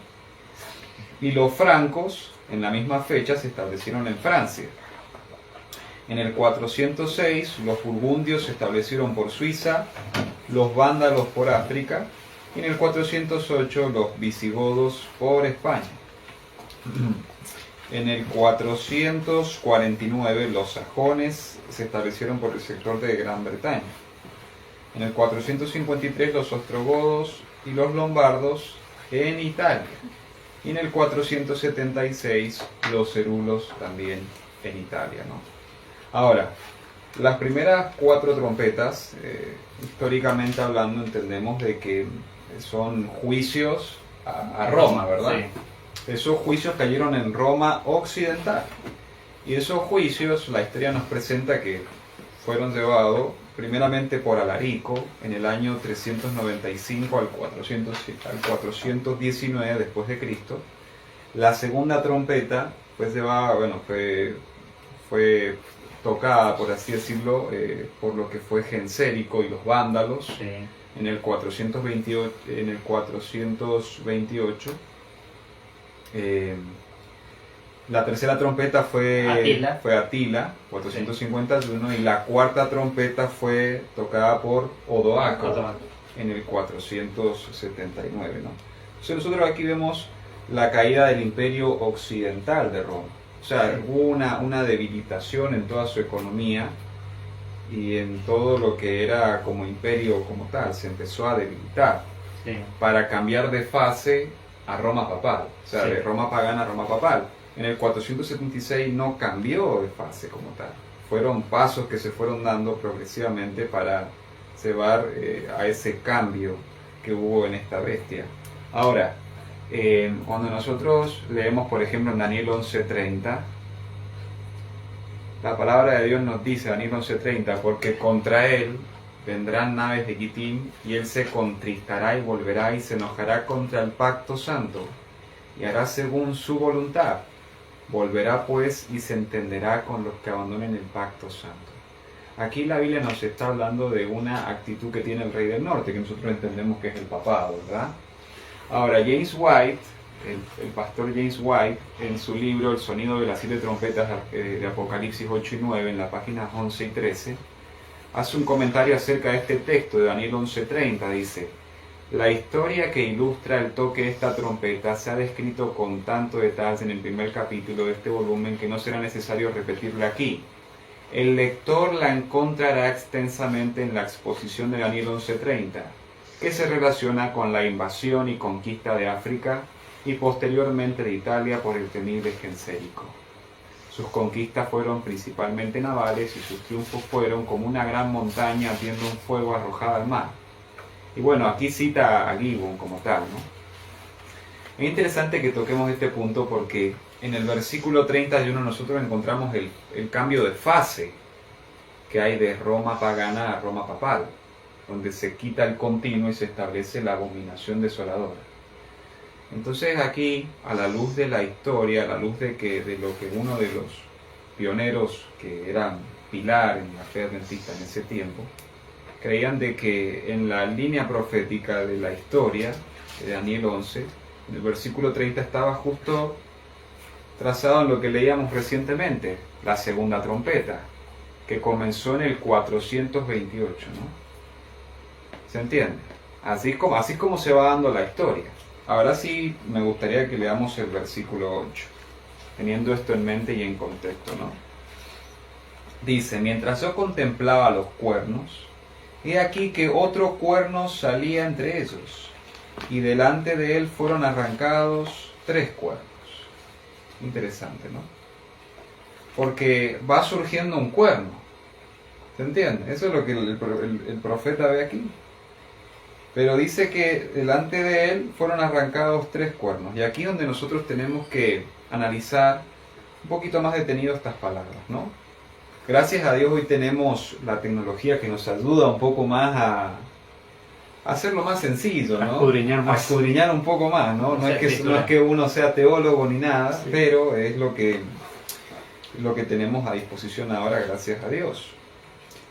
y los francos en la misma fecha se establecieron en Francia. En el 406 los burgundios se establecieron por Suiza, los vándalos por África, y en el 408 los visigodos por España. En el 449 los sajones se establecieron por el sector de Gran Bretaña. En el 453 los ostrogodos y los lombardos en Italia. Y en el 476 los cerulos también en Italia, ¿no? Ahora, las primeras 4 trompetas, históricamente hablando, entendemos de que son juicios a Roma, ¿verdad? Sí. Esos juicios cayeron en Roma occidental. Y esos juicios, la historia nos presenta que fueron llevados primeramente por Alarico en el año 395 al 419 después de Cristo. La segunda trompeta pues llevaba, fue tocada, por así decirlo, por lo que fue Gensérico y los vándalos, sí, en el 428. La tercera trompeta fue Atila, 451, sí, y la 4ª trompeta fue tocada por Odoaco en el 479, ¿no? Entonces nosotros aquí vemos la caída del Imperio Occidental de Roma. O sea, hubo una debilitación en toda su economía y en todo lo que era como imperio como tal. Se empezó a debilitar, sí, para cambiar de fase a Roma papal. O sea, sí, de Roma pagana a Roma papal. En el 476 no cambió de fase como tal. Fueron pasos que se fueron dando progresivamente para llevar a ese cambio que hubo en esta bestia. Ahora, cuando nosotros leemos, por ejemplo, en Daniel 11:30, la palabra de Dios nos dice, Daniel 11:30, porque contra él vendrán naves de Quitim, y él se contristará y volverá y se enojará contra el pacto santo, y hará según su voluntad. Volverá pues y se entenderá con los que abandonen el pacto santo. Aquí la Biblia nos está hablando de una actitud que tiene el rey del norte, que nosotros entendemos que es el papado, ¿verdad? Ahora, James White, el pastor James White, en su libro El sonido de las 7 trompetas de Apocalipsis 8 y 9, en las páginas 11 y 13, hace un comentario acerca de este texto de Daniel 11:30. Dice: la historia que ilustra el toque de esta trompeta se ha descrito con tanto detalle en el primer capítulo de este volumen que no será necesario repetirla aquí. El lector la encontrará extensamente en la exposición de Daniel 11:30, que se relaciona con la invasión y conquista de África y posteriormente de Italia por el temible Gensérico. Sus conquistas fueron principalmente navales y sus triunfos fueron como una gran montaña ardiendo un fuego arrojada al mar. Y bueno, aquí cita a Gibbon como tal, ¿no? Es interesante que toquemos este punto porque en el versículo 31 nosotros encontramos el cambio de fase que hay de Roma pagana a Roma papal, donde se quita el continuo y se establece la abominación desoladora. Entonces aquí, a la luz de la historia, a la luz de lo que uno de los pioneros que eran pilar en la fe adventista en ese tiempo, creían de que en la línea profética de la historia de Daniel 11, en el versículo 30 estaba justo trazado en lo que leíamos recientemente, la segunda trompeta, que comenzó en el 428, ¿no? ¿Se entiende? Así es como se va dando la historia. Ahora sí me gustaría que leamos el versículo 8, teniendo esto en mente y en contexto, ¿no? Dice: mientras yo contemplaba los cuernos, he aquí que otro cuerno salía entre ellos, y delante de él fueron arrancados 3 cuernos. Interesante, ¿no? Porque va surgiendo un cuerno. ¿Se entiende? Eso es lo que el profeta ve aquí. Pero dice que delante de él fueron arrancados 3 cuernos. Y aquí es donde nosotros tenemos que analizar un poquito más detenido estas palabras, ¿no? Gracias a Dios hoy tenemos la tecnología que nos ayuda un poco más a hacerlo más sencillo, ¿no? A escudriñar un poco más, ¿no? No es que uno sea teólogo ni nada, sí, pero es lo que tenemos a disposición ahora, gracias a Dios.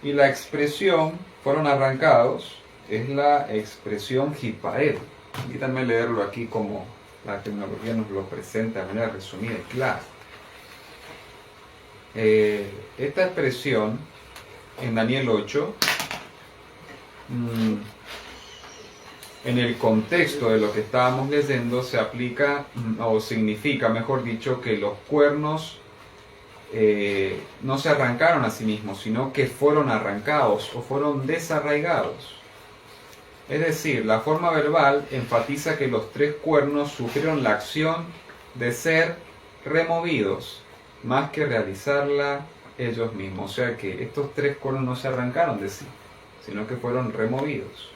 Y la expresión fueron arrancados es la expresión hipael. Permítanme leerlo aquí como la tecnología nos lo presenta de manera resumida y clara. Esta expresión en Daniel 8, en el contexto de lo que estábamos leyendo, se aplica o significa, mejor dicho, que los cuernos no se arrancaron a sí mismos, sino que fueron arrancados o fueron desarraigados. Es decir, la forma verbal enfatiza que los 3 cuernos sufrieron la acción de ser removidos, más que realizarla ellos mismos. O sea que estos 3 cuernos no se arrancaron de sí, sino que fueron removidos.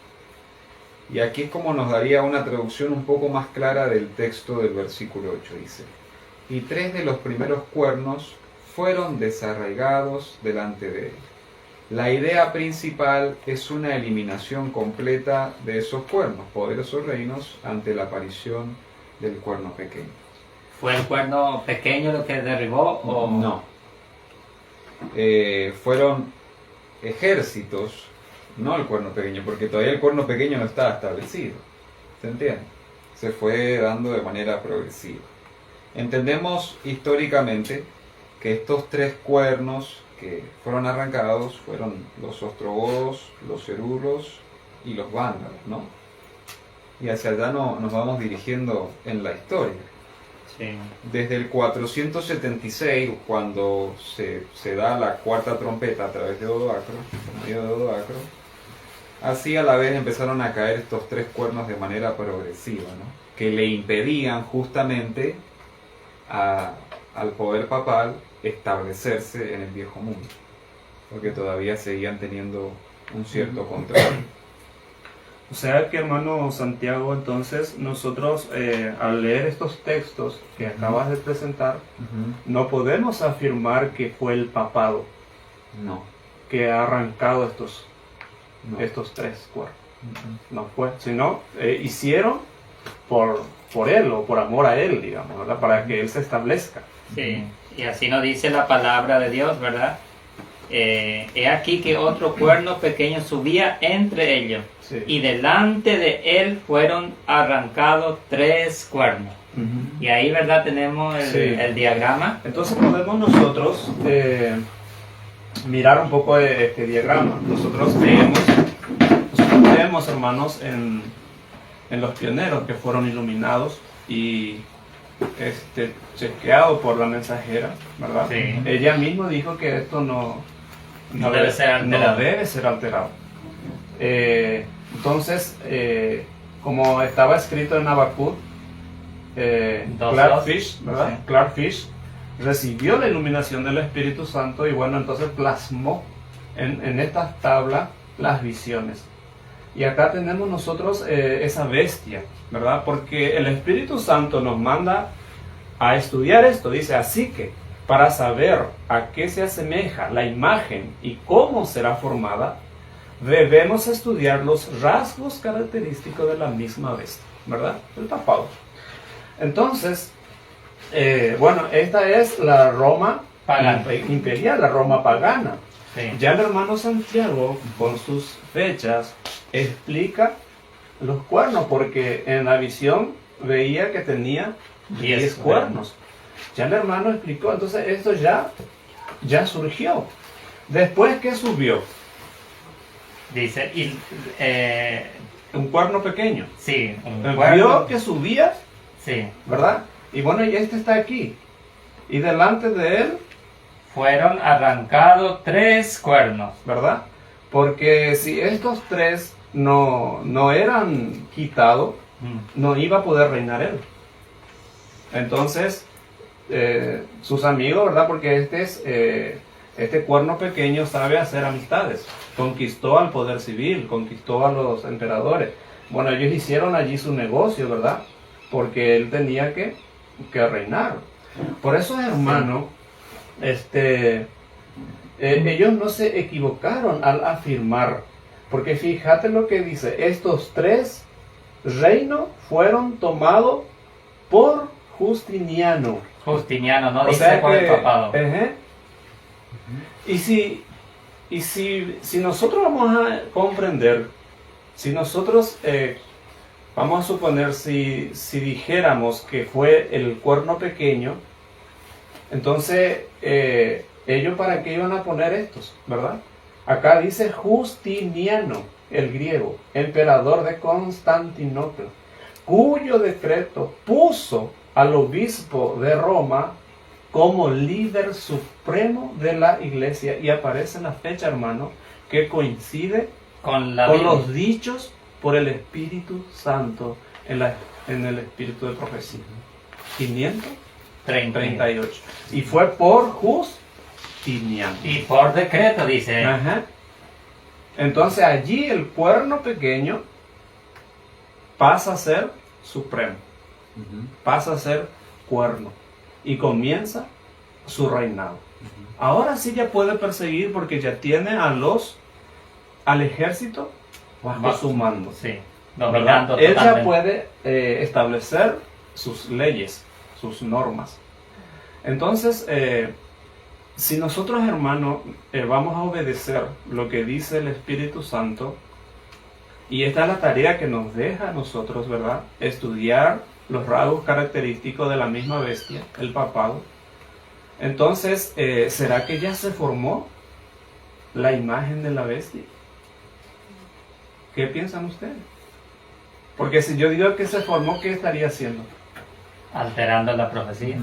Y aquí es como nos daría una traducción un poco más clara del texto del versículo 8. Dice: y 3 de los primeros cuernos fueron desarraigados delante de él. La idea principal es una eliminación completa de esos cuernos, poderosos reinos, ante la aparición del cuerno pequeño. ¿Fue el cuerno pequeño lo que derribó o...? No. Fueron ejércitos, no el cuerno pequeño, porque todavía el cuerno pequeño no estaba establecido. ¿Se entiende? Se fue dando de manera progresiva. Entendemos históricamente que estos 3 cuernos que fueron arrancados fueron los ostrogodos, los cerulos y los vándalos, ¿no? Y hacia allá nos vamos dirigiendo en la historia. Sí. Desde el 476, cuando se da la cuarta trompeta a través de Odoacro, por medio de Odoacro, así a la vez empezaron a caer estos 3 cuernos de manera progresiva, ¿no? Que le impedían justamente al poder papal establecerse en el viejo mundo, porque todavía seguían teniendo un cierto control. O sea que, hermano Santiago, entonces nosotros al leer estos textos que acabas de presentar, no podemos afirmar que fue el papado que ha arrancado estos 3 cuernos. No fue, sino hicieron por él o por amor a él, digamos, ¿verdad? Para que él se establezca. Sí, y así nos dice la palabra de Dios, ¿verdad? He aquí que otro cuerno pequeño subía entre ellos, sí, y delante de él fueron arrancados 3 cuernos. Y ahí, ¿verdad? Tenemos el diagrama. Entonces podemos nosotros mirar un poco de este diagrama. Nosotros leemos, hermanos, en los pioneros que fueron iluminados y chequeado por la mensajera, ¿verdad? Sí. Ella misma dijo que esto no debe ser alterado. No debe ser alterado. Entonces, como estaba escrito en Habacuc, Clark Fish, ¿verdad? Sí. Clark Fish recibió la iluminación del Espíritu Santo y bueno, entonces plasmó en estas tablas las visiones. Y acá tenemos nosotros esa bestia, ¿verdad? Porque el Espíritu Santo nos manda a estudiar esto. Dice, así que para saber a qué se asemeja la imagen y cómo será formada, debemos estudiar los rasgos característicos de la misma bestia, ¿verdad? El papado. Entonces, bueno, esta es la Roma Pagana. imperial, la Roma pagana. Sí. Ya el hermano Santiago, con sus fechas, explica los cuernos, porque en la visión veía que tenía 10 cuernos. Ya el hermano explicó, entonces esto ya surgió. Después, ¿qué subió? Dice, Un cuerno pequeño. sí, un Vio cuerno. que subía, Sí, ¿verdad? Y bueno, y este está aquí. Y delante de él, fueron arrancados 3 cuernos. ¿verdad? Porque si estos 3 no eran quitados, no iba a poder reinar él. Entonces, sus amigos, ¿verdad? Porque este cuerno pequeño sabe hacer amistades. Conquistó al poder civil, conquistó a los emperadores. Bueno, ellos hicieron allí su negocio, ¿verdad? Porque él tenía que reinar. Por eso, hermano, ellos no se equivocaron al afirmar. Porque fíjate lo que dice, estos 3 reinos fueron tomados por Justiniano. Justiniano, no O dice sea por el que, papado. Y si nosotros vamos a comprender, si nosotros vamos a suponer, si dijéramos que fue el cuerno pequeño, entonces ellos para qué iban a poner estos, ¿verdad? Acá dice Justiniano, el griego, emperador de Constantinopla, cuyo decreto puso al obispo de Roma como líder supremo de la iglesia. Y aparece la fecha, hermano, que coincide Con la con Biblia. los dichos por el Espíritu Santo en el espíritu de profecía. 538. Y fue por Justiniano. Y por decreto dice. Ajá. Entonces allí el cuerno pequeño pasa a ser supremo, pasa a ser cuerno y comienza su reinado. Ahora sí ya puede perseguir porque ya tiene al ejército bajo su mando. Sí, ¿verdad? dominando Él ya totalmente. puede establecer sus leyes, sus normas. Entonces, si nosotros, hermanos, vamos a obedecer lo que dice el Espíritu Santo, y esta es la tarea que nos deja a nosotros, ¿verdad? Estudiar los rasgos característicos de la misma bestia, el papado. Entonces, ¿será que ya se formó la imagen de la bestia? ¿Qué piensan ustedes? Porque si yo digo que se formó, ¿qué estaría haciendo? Alterando la profecía.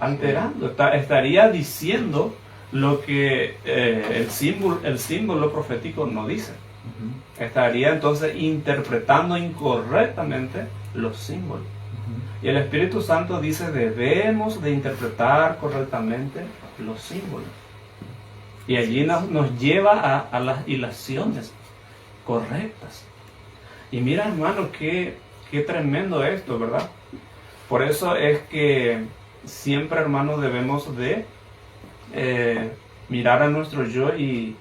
Alterando, estaría diciendo lo que el símbolo profético no dice. Estaría entonces interpretando incorrectamente los símbolos. Y el Espíritu Santo dice, debemos de interpretar correctamente los símbolos. Y allí nos lleva a las ilaciones correctas. Y mira, hermano, qué tremendo esto, ¿verdad? Por eso es que siempre, hermano, debemos de mirar a nuestro yo y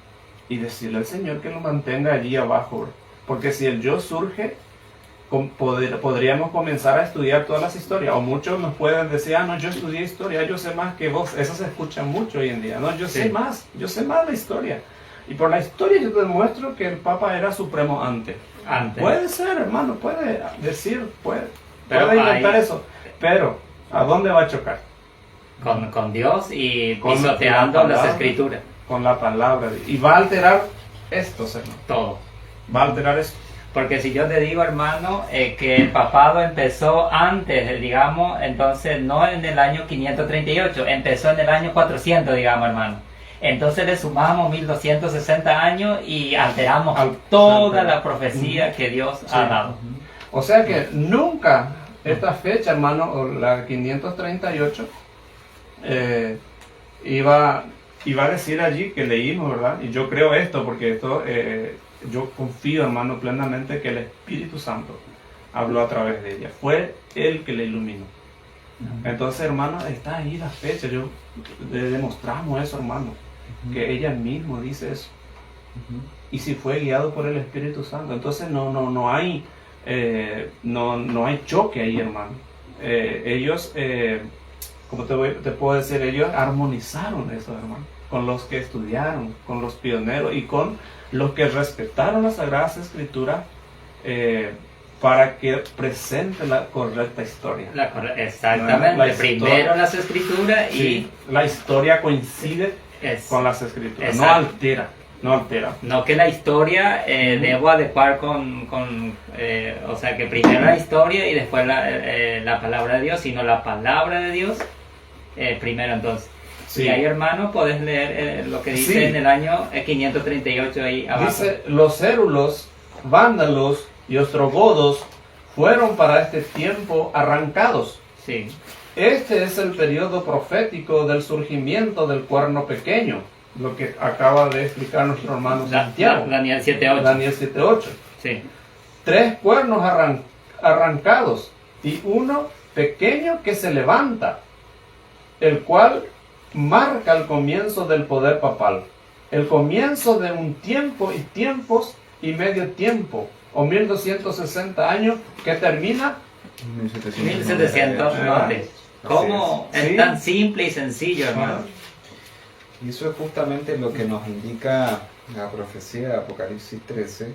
decirle al Señor que lo mantenga allí abajo. Porque si el yo surge, podríamos comenzar a estudiar todas las historias. O muchos nos pueden decir, no, yo estudié historia, yo sé más que vos. Eso se escucha mucho hoy en día. No, yo sé más la historia. Y por la historia yo te demuestro que el Papa era supremo antes. Puede ser, hermano, puede decir, puede inventar eso. Pero, ¿a dónde va a chocar? Con Dios y Con pisoteando la las palabra. escrituras. con la palabra. Y va a alterar esto, hermano. Todo. Va a alterar esto. Porque si yo te digo, hermano, que el papado empezó antes, digamos, entonces no en el año 538, empezó en el año 400, digamos, hermano. Entonces le sumamos 1260 años y alteramos toda la profecía que Dios ha dado. O sea que nunca esta fecha, hermano, o la 538, iba a decir allí que leímos, ¿verdad? Y yo creo esto, porque esto, yo confío, hermano, plenamente que el Espíritu Santo habló a través de ella. Fue Él que le iluminó. Entonces, hermano, está ahí la fecha. Le demostramos eso, hermano, que ella misma dice eso. Y si fue guiado por el Espíritu Santo, entonces no hay choque ahí, hermano. Ellos, como te puedo decir, ellos armonizaron eso, hermano, con los que estudiaron, con los pioneros y con los que respetaron las Sagradas Escrituras, para que presente la correcta historia. Exactamente. Primero las Escrituras y... Sí, la historia coincide con las Escrituras. Exacto. No altera. No que la historia debo adecuar o sea, que primero la historia y después la palabra de Dios, sino la palabra de Dios primero. Entonces, si hay, hermano, podés leer lo que dice en el año 538 ahí abajo. Dice: los cérulos, vándalos y ostrogodos fueron para este tiempo arrancados. Sí. Este es el periodo profético del surgimiento del cuerno pequeño, lo que acaba de explicar nuestro hermano Santiago. Daniel 7.8. Daniel 7.8. Sí. 3 cuernos arrancados y uno pequeño que se levanta, el cual marca el comienzo del poder papal, el comienzo de un tiempo y tiempos y medio tiempo, o 1260 años, que termina 1790. ¿Cómo es tan simple y sencillo, hermano? Y eso es justamente lo que nos indica la profecía de Apocalipsis 13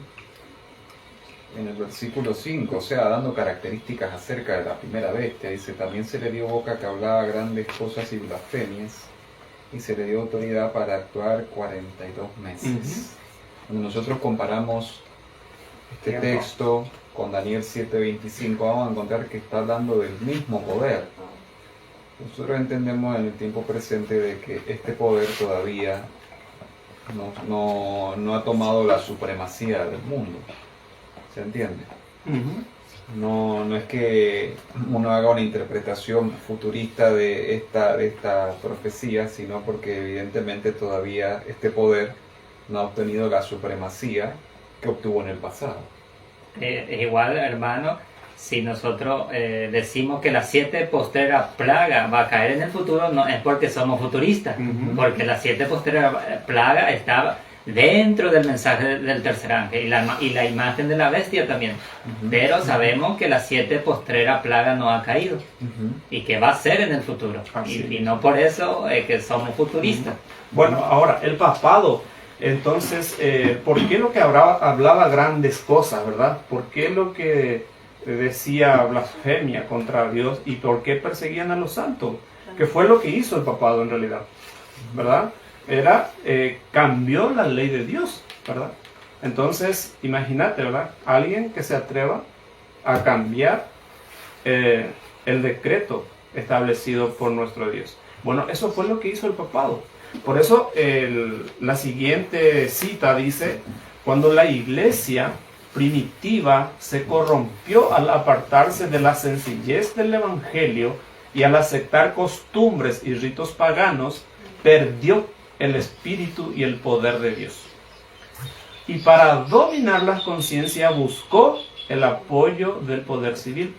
en el versículo 5, o sea, dando características acerca de la primera bestia. Dice: también se le dio boca que hablaba grandes cosas y blasfemias, y se le dio autoridad para actuar 42 meses. Cuando nosotros comparamos este texto con Daniel 7:25, vamos a encontrar que está hablando del mismo poder. Nosotros entendemos en el tiempo presente de que este poder todavía no ha tomado la supremacía del mundo. ¿Se entiende? No es que uno haga una interpretación futurista de esta profecía, sino porque evidentemente todavía este poder no ha obtenido la supremacía que obtuvo en el pasado. Es igual, hermano, si nosotros decimos que las 7 postreras plagas va a caer en el futuro, no es porque somos futuristas, porque las 7 postreras plagas estaba dentro del mensaje del tercer ángel y la imagen de la bestia también. Pero sabemos que las 7 postreras plagas no ha caído y que va a ser en el futuro. Y no por eso que somos futuristas. Bueno, ahora, el papado. Entonces, ¿por qué lo que hablaba grandes cosas, verdad? ¿Por qué lo que decía blasfemia contra Dios? ¿Y por qué perseguían a los santos? ¿Qué fue lo que hizo el papado en realidad? ¿Verdad? Cambió la ley de Dios, ¿verdad? Entonces, imagínate, ¿verdad? Alguien que se atreva a cambiar el decreto establecido por nuestro Dios. Bueno, eso fue lo que hizo el papado. Por eso la siguiente cita dice: cuando la iglesia primitiva se corrompió al apartarse de la sencillez del evangelio y al aceptar costumbres y ritos paganos, perdió el espíritu y el poder de Dios. Y para dominar la conciencia buscó el apoyo del poder civil.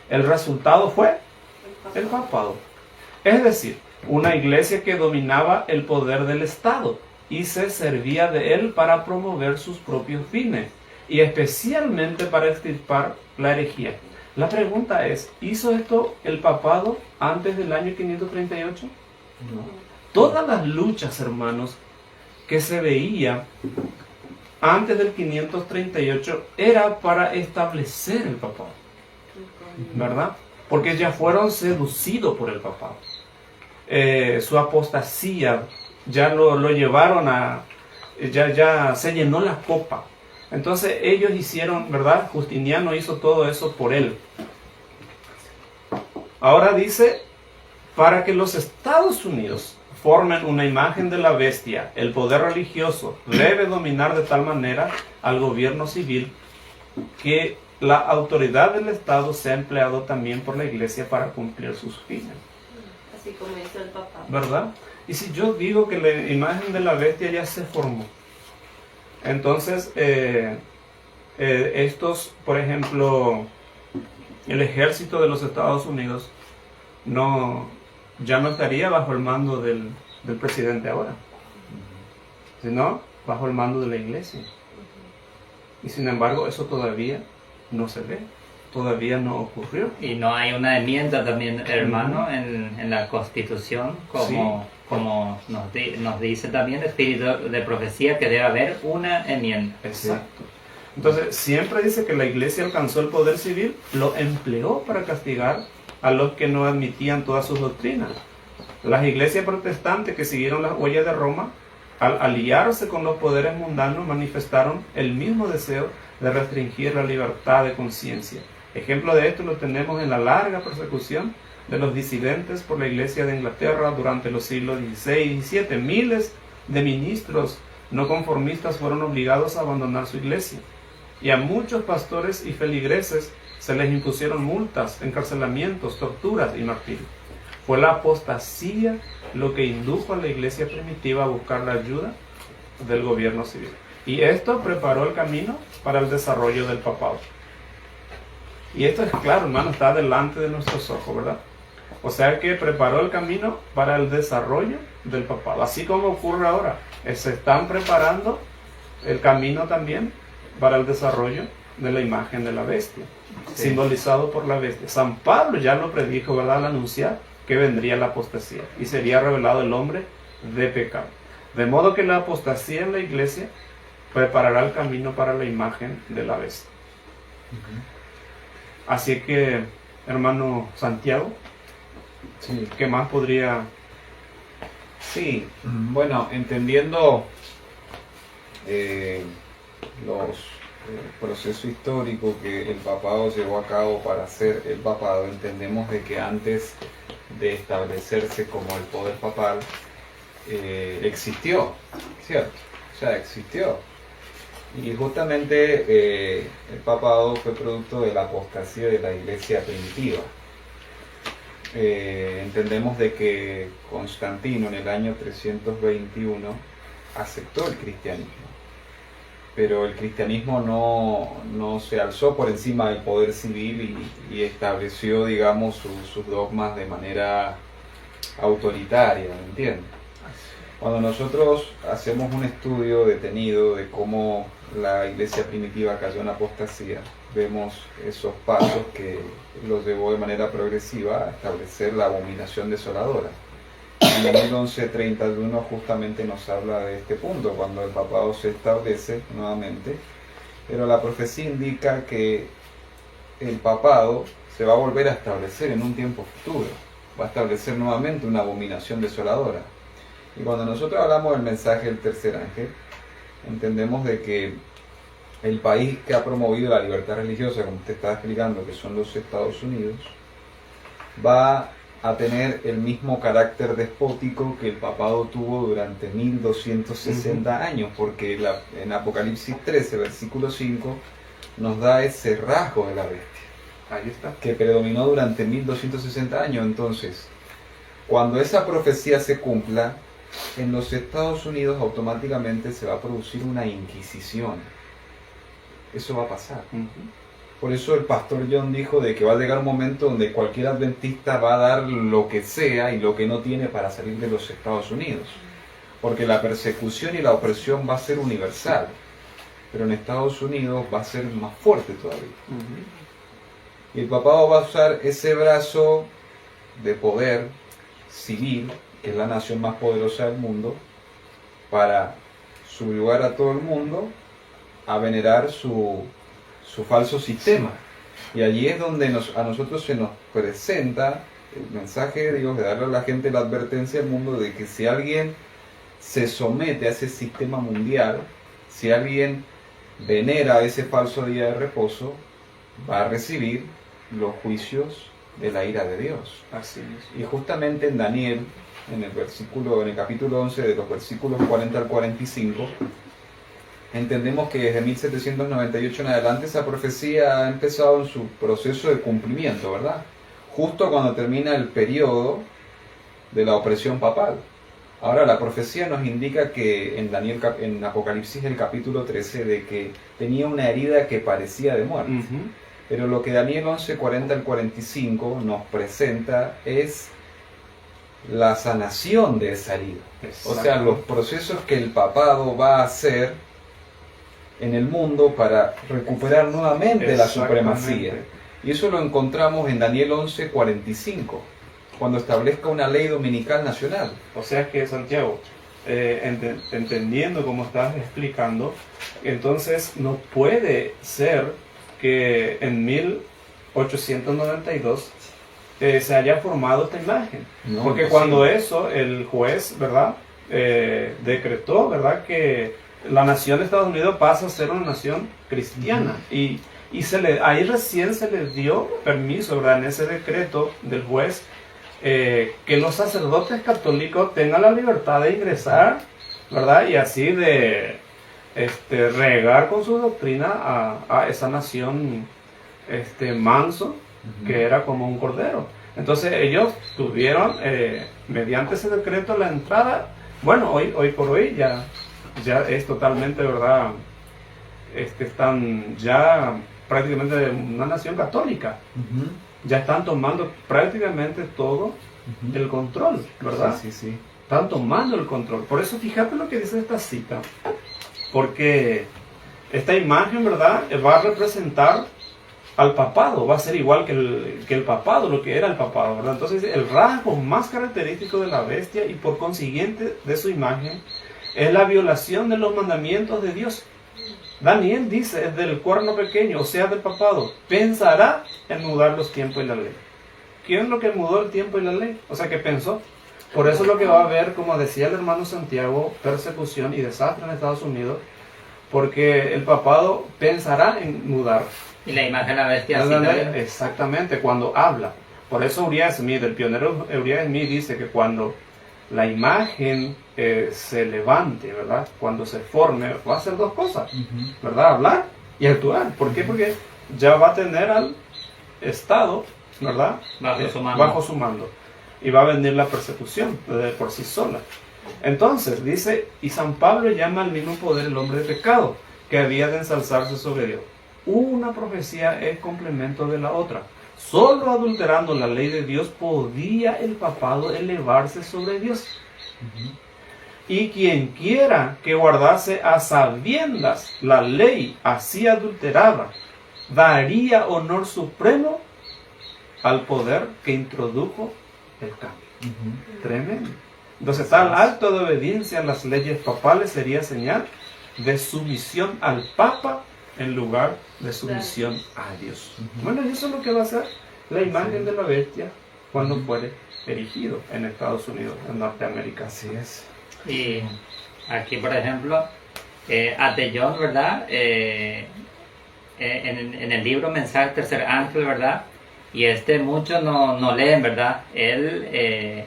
El resultado fue el papado. Es decir, una iglesia que dominaba el poder del Estado y se servía de él para promover sus propios fines y especialmente para extirpar la herejía. La pregunta es: ¿hizo esto el papado antes del año 538? No. Todas las luchas, hermanos, que se veía antes del 538 era para establecer el papado, ¿verdad? Porque ya fueron seducidos por el papado. Su apostasía ya lo llevaron ya se llenó la copa. Entonces ellos hicieron, ¿verdad? Justiniano hizo todo eso por él. Ahora dice, para que los Estados Unidos formen una imagen de la bestia, el poder religioso debe dominar de tal manera al gobierno civil que la autoridad del Estado sea empleado también por la Iglesia para cumplir sus fines. Así como hizo el Papa. ¿Verdad? Y si yo digo que la imagen de la bestia ya se formó, entonces estos, por ejemplo, el ejército de los Estados Unidos ya no estaría bajo el mando del presidente ahora, sino bajo el mando de la Iglesia. Y sin embargo eso todavía no se ve, todavía no ocurrió. Y no hay una enmienda también, hermano, en la Constitución, como nos dice también el Espíritu de Profecía, que debe haber una enmienda. Exacto. Entonces, siempre dice que la Iglesia alcanzó el poder civil, lo empleó para castigar a los que no admitían todas sus doctrinas. Las iglesias protestantes que siguieron las huellas de Roma, al aliarse con los poderes mundanos, manifestaron el mismo deseo de restringir la libertad de conciencia. Ejemplo de esto lo tenemos en la larga persecución de los disidentes por la Iglesia de Inglaterra durante los siglos XVI y XVII. Miles de ministros no conformistas fueron obligados a abandonar su iglesia, y a muchos pastores y feligreses se les impusieron multas, encarcelamientos, torturas y martirios. Fue la apostasía lo que indujo a la iglesia primitiva a buscar la ayuda del gobierno civil. Y esto preparó el camino para el desarrollo del papado. Y esto es claro, hermano, está delante de nuestros ojos, ¿verdad? O sea que preparó el camino para el desarrollo del papado. Así como ocurre ahora, se están preparando el camino también para el desarrollo de la imagen de la bestia, simbolizado por la bestia. San Pablo ya lo predijo, ¿verdad?, al anunciar que vendría la apostasía y sería revelado el hombre de pecado. De modo que la apostasía en la iglesia preparará el camino para la imagen de la bestia. Así que, hermano Santiago, Sí. ¿qué más podría? Sí, bueno, entendiendo los proceso histórico que el papado llevó a cabo para hacer el papado, entendemos de que antes de establecerse como el poder papal existió, ¿cierto? O sea, existió. Y justamente el papado fue producto de la apostasía de la iglesia primitiva. Entendemos de que Constantino en el año 321 aceptó el cristianismo, pero el cristianismo no se alzó por encima del poder civil y estableció, digamos, sus dogmas de manera autoritaria, ¿me entiendes? Cuando nosotros hacemos un estudio detenido de cómo la iglesia primitiva cayó en apostasía, vemos esos pasos que los llevó de manera progresiva a establecer la abominación desoladora. En el 1131 justamente nos habla de este punto, cuando el papado se establece nuevamente, pero la profecía indica que el papado se va a volver a establecer en un tiempo futuro, va a establecer nuevamente una abominación desoladora. Y cuando nosotros hablamos del mensaje del tercer ángel, entendemos de que el país que ha promovido la libertad religiosa, como usted estaba explicando, que son los Estados Unidos, va a tener el mismo carácter despótico que el papado tuvo durante 1260 años, porque en Apocalipsis 13, versículo 5, nos da ese rasgo de la bestia. Ahí está. Que predominó durante 1260 años. Entonces, cuando esa profecía se cumpla, en los Estados Unidos automáticamente se va a producir una inquisición. Eso va a pasar. Por eso el pastor John dijo de que va a llegar un momento donde cualquier adventista va a dar lo que sea y lo que no tiene para salir de los Estados Unidos. Porque la persecución y la opresión va a ser universal. Pero en Estados Unidos va a ser más fuerte todavía. Y el papado va a usar ese brazo de poder civil, que es la nación más poderosa del mundo, para subyugar a todo el mundo a venerar su falso sistema. Y allí es donde a nosotros se nos presenta el mensaje de Dios, de darle a la gente la advertencia al mundo de que si alguien se somete a ese sistema mundial, si alguien venera ese falso día de reposo, va a recibir los juicios de la ira de Dios. Así es. Y justamente en Daniel, en el capítulo 11, de los versículos 40 al 45, entendemos que desde 1798 en adelante esa profecía ha empezado en su proceso de cumplimiento, ¿verdad? Justo cuando termina el periodo de la opresión papal. Ahora la profecía nos indica que en Apocalipsis el capítulo 13 de que tenía una herida que parecía de muerte. Pero lo que Daniel 11, 40 al 45 nos presenta es la sanación de esa herida. O sea, los procesos que el papado va a hacer en el mundo para recuperar nuevamente la supremacía. Y eso lo encontramos en Daniel 11, 45, cuando establezca una ley dominical nacional. O sea que, Santiago, entendiendo como estás explicando, entonces no puede ser que en 1892 se haya formado esta imagen. No, porque no, cuando sí. eso, el juez, ¿verdad? Decretó, ¿verdad?, que la nación de Estados Unidos pasa a ser una nación cristiana. Y ahí recién se le dio permiso, ¿verdad?, en ese decreto del juez, que los sacerdotes católicos tengan la libertad de ingresar, ¿verdad?, y así de regar con su doctrina a esa nación manso, que era como un cordero. Entonces ellos tuvieron, mediante ese decreto, la entrada. Bueno, hoy por hoy ya es totalmente, ¿verdad?, están ya prácticamente una nación católica. Ya están tomando prácticamente todo el control, ¿verdad? Sí, sí, sí. Están tomando el control. Por eso fíjate lo que dice esta cita. Porque esta imagen, ¿verdad?, va a representar al papado, va a ser igual que el papado, lo que era el papado, ¿verdad? Entonces el rasgo más característico de la bestia y por consiguiente de su imagen es la violación de los mandamientos de Dios. Daniel dice, es del cuerno pequeño, o sea, del papado, pensará en mudar los tiempos y la ley. ¿Quién es lo que mudó el tiempo y la ley? O sea, que pensó. Por eso lo que va a haber, como decía el hermano Santiago, persecución y desastre en Estados Unidos, porque el papado pensará en mudar. Y la imagen de la bestia así también. Exactamente, cuando habla. Por eso Uriah Smith, el pionero Uriah Smith, dice que cuando la imagen se levante, ¿verdad?, cuando se forme, va a hacer dos cosas, ¿verdad?, hablar y actuar. ¿Por qué? Porque ya va a tener al Estado, ¿verdad?, bajo su mando. Y va a venir la persecución por sí sola. Entonces, dice, y San Pablo llama al mismo poder el hombre de pecado, que había de ensalzarse sobre Dios. Una profecía es complemento de la otra. Solo adulterando la ley de Dios podía el papado elevarse sobre Dios. Y quien quiera que guardase a sabiendas la ley así adulterada, daría honor supremo al poder que introdujo el cambio. Tremendo. Entonces, tal acto de obediencia a las leyes papales sería señal de sumisión al Papa en lugar de sumisión a Dios. Bueno, y eso es lo que va a hacer la imagen de la bestia cuando fuere erigido en Estados Unidos, en Norteamérica. Así es. Y aquí, por ejemplo, Atellón, ¿verdad? En el libro Mensaje del Tercer Ángel, ¿verdad? Y muchos no leen, ¿verdad? Él,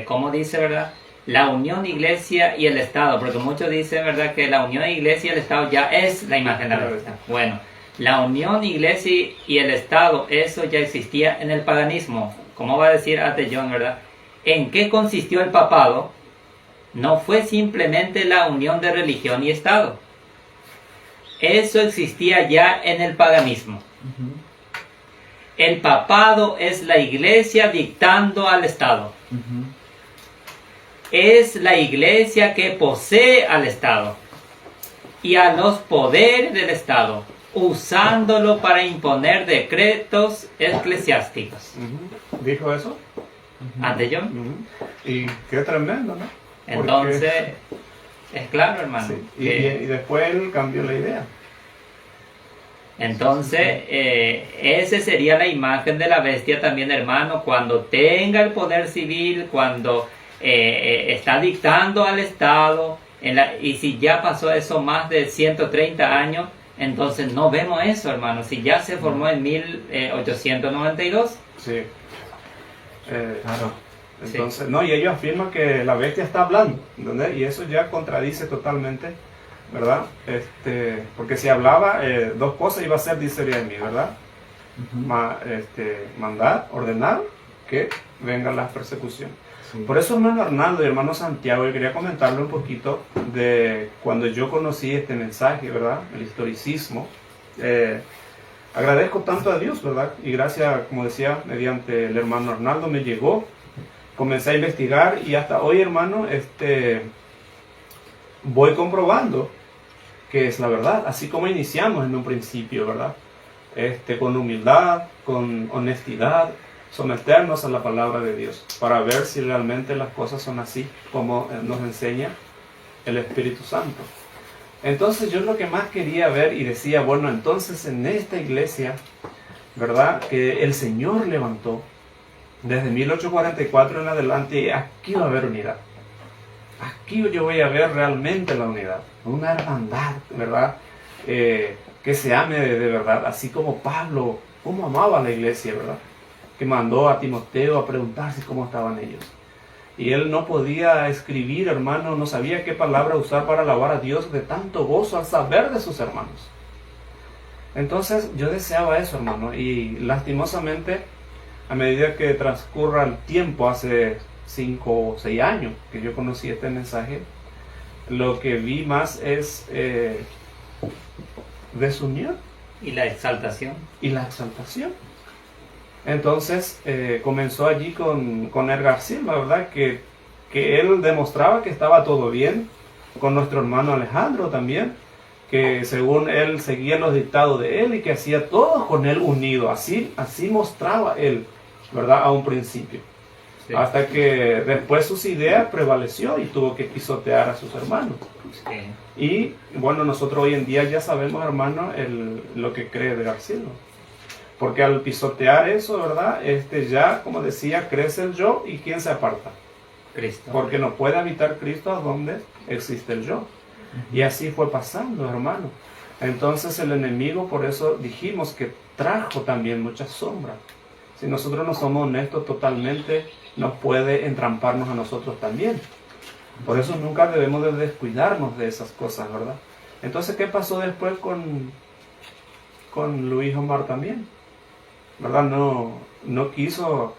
¿cómo dice, verdad? La unión iglesia y el Estado, porque muchos dicen, ¿verdad?, que la unión iglesia y el Estado ya es la imagen de la bestia. Bueno, la unión iglesia y el Estado, eso ya existía en el paganismo. ¿Cómo va a decir Atellón, verdad? ¿En qué consistió el papado? No fue simplemente la unión de religión y Estado. Eso existía ya en el paganismo. El papado es la iglesia dictando al Estado. Es la iglesia que posee al Estado y a los poderes del Estado, usándolo para imponer decretos eclesiásticos. ¿Dijo eso? Atellón. Y qué tremendo, ¿no? Entonces, es claro, hermano. Sí. Y después él cambió la idea. Entonces, esa sería la imagen de la bestia también, hermano, cuando tenga el poder civil, cuando está dictando al Estado, y si ya pasó eso más de 130 años, entonces no vemos eso, hermano. Si ya se formó en 1892. Sí. Claro. Entonces, no, y ellos afirman que la bestia está hablando, ¿entendés? Y eso ya contradice totalmente, ¿verdad? Porque si hablaba, dos cosas iba a ser, dice de mí, ¿verdad? Mandar, ordenar que vengan las persecuciones. Sí. Por eso, hermano Arnaldo y hermano Santiago, yo quería comentarle un poquito de cuando yo conocí este mensaje, ¿verdad? El historicismo. Agradezco tanto a Dios, ¿verdad? Y gracias, como decía, mediante el hermano Arnaldo me llegó. Comencé a investigar y hasta hoy, hermano, voy comprobando que es la verdad, así como iniciamos en un principio, ¿verdad? Con humildad, con honestidad, someternos a la palabra de Dios para ver si realmente las cosas son así como nos enseña el Espíritu Santo. Entonces yo lo que más quería ver y decía, bueno, entonces en esta iglesia, ¿verdad? Que el Señor levantó desde 1844 en adelante, aquí va a haber unidad. Aquí yo voy a ver realmente la unidad, una hermandad, ¿verdad? Que se ame de verdad, así como Pablo, cómo amaba a la iglesia, ¿verdad? Que mandó a Timoteo a preguntarse cómo estaban ellos. Y él no podía escribir, hermano, no sabía qué palabra usar para alabar a Dios de tanto gozo al saber de sus hermanos. Entonces yo deseaba eso, hermano, y lastimosamente, a medida que transcurra el tiempo, hace 5 o 6 años que yo conocí este mensaje, lo que vi más es desunión. Y la exaltación. Y la exaltación. Entonces comenzó allí con Edgar Silva, ¿verdad? Que él demostraba que estaba todo bien, con nuestro hermano Alejandro también, que según él seguía los dictados de él y que hacía todo con él unido, así mostraba él, ¿verdad? A un principio. Sí. Hasta que después sus ideas prevaleció y tuvo que pisotear a sus hermanos. Sí. Y bueno, nosotros hoy en día ya sabemos, hermano, lo que cree Edgar Silva. Porque al pisotear eso, ¿verdad? Ya, como decía, crece el yo y ¿quién se aparta? Cristo. Porque no puede habitar Cristo donde existe el yo. Y así fue pasando, hermano. Entonces el enemigo, por eso dijimos que trajo también muchas sombras. Si nosotros no somos honestos totalmente, nos puede entramparnos a nosotros también. Por eso nunca debemos de descuidarnos de esas cosas, ¿verdad? Entonces, ¿qué pasó después con Luis Omar también? ¿Verdad? No quiso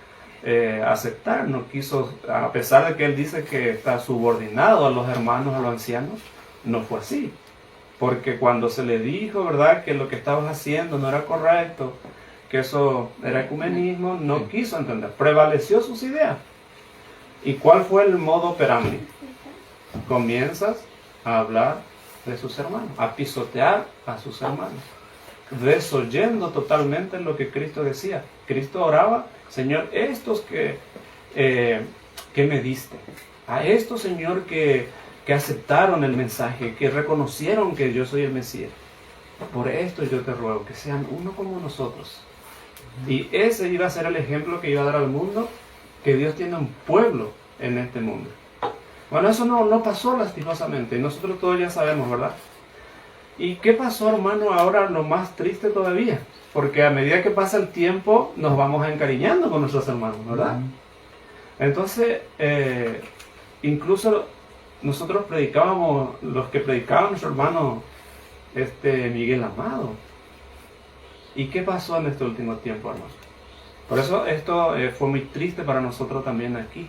aceptar, no quiso, a pesar de que él dice que está subordinado a los hermanos, a los ancianos, no fue así. Porque cuando se le dijo, ¿verdad?, que lo que estabas haciendo no era correcto, que eso era ecumenismo, no quiso entender, prevaleció sus ideas. ¿Y cuál fue el modo operandi? Comienzas a hablar de sus hermanos, a pisotear a sus hermanos, desoyendo totalmente lo que Cristo decía. Cristo oraba, Señor, estos que me diste, a estos, Señor, que aceptaron el mensaje, que reconocieron que yo soy el Mesías, por esto yo te ruego, que sean uno como nosotros. Y ese iba a ser el ejemplo que iba a dar al mundo, que Dios tiene un pueblo en este mundo. Bueno, eso no pasó lastimosamente, y nosotros todos ya sabemos, ¿verdad? ¿Y qué pasó, hermano, ahora lo más triste todavía? Porque a medida que pasa el tiempo, nos vamos encariñando con nuestros hermanos, ¿verdad? Entonces, incluso nosotros predicábamos, los que predicaban nuestro hermano Miguel Amado. ¿Y qué pasó en este último tiempo, hermano? Por eso esto fue muy triste para nosotros también aquí,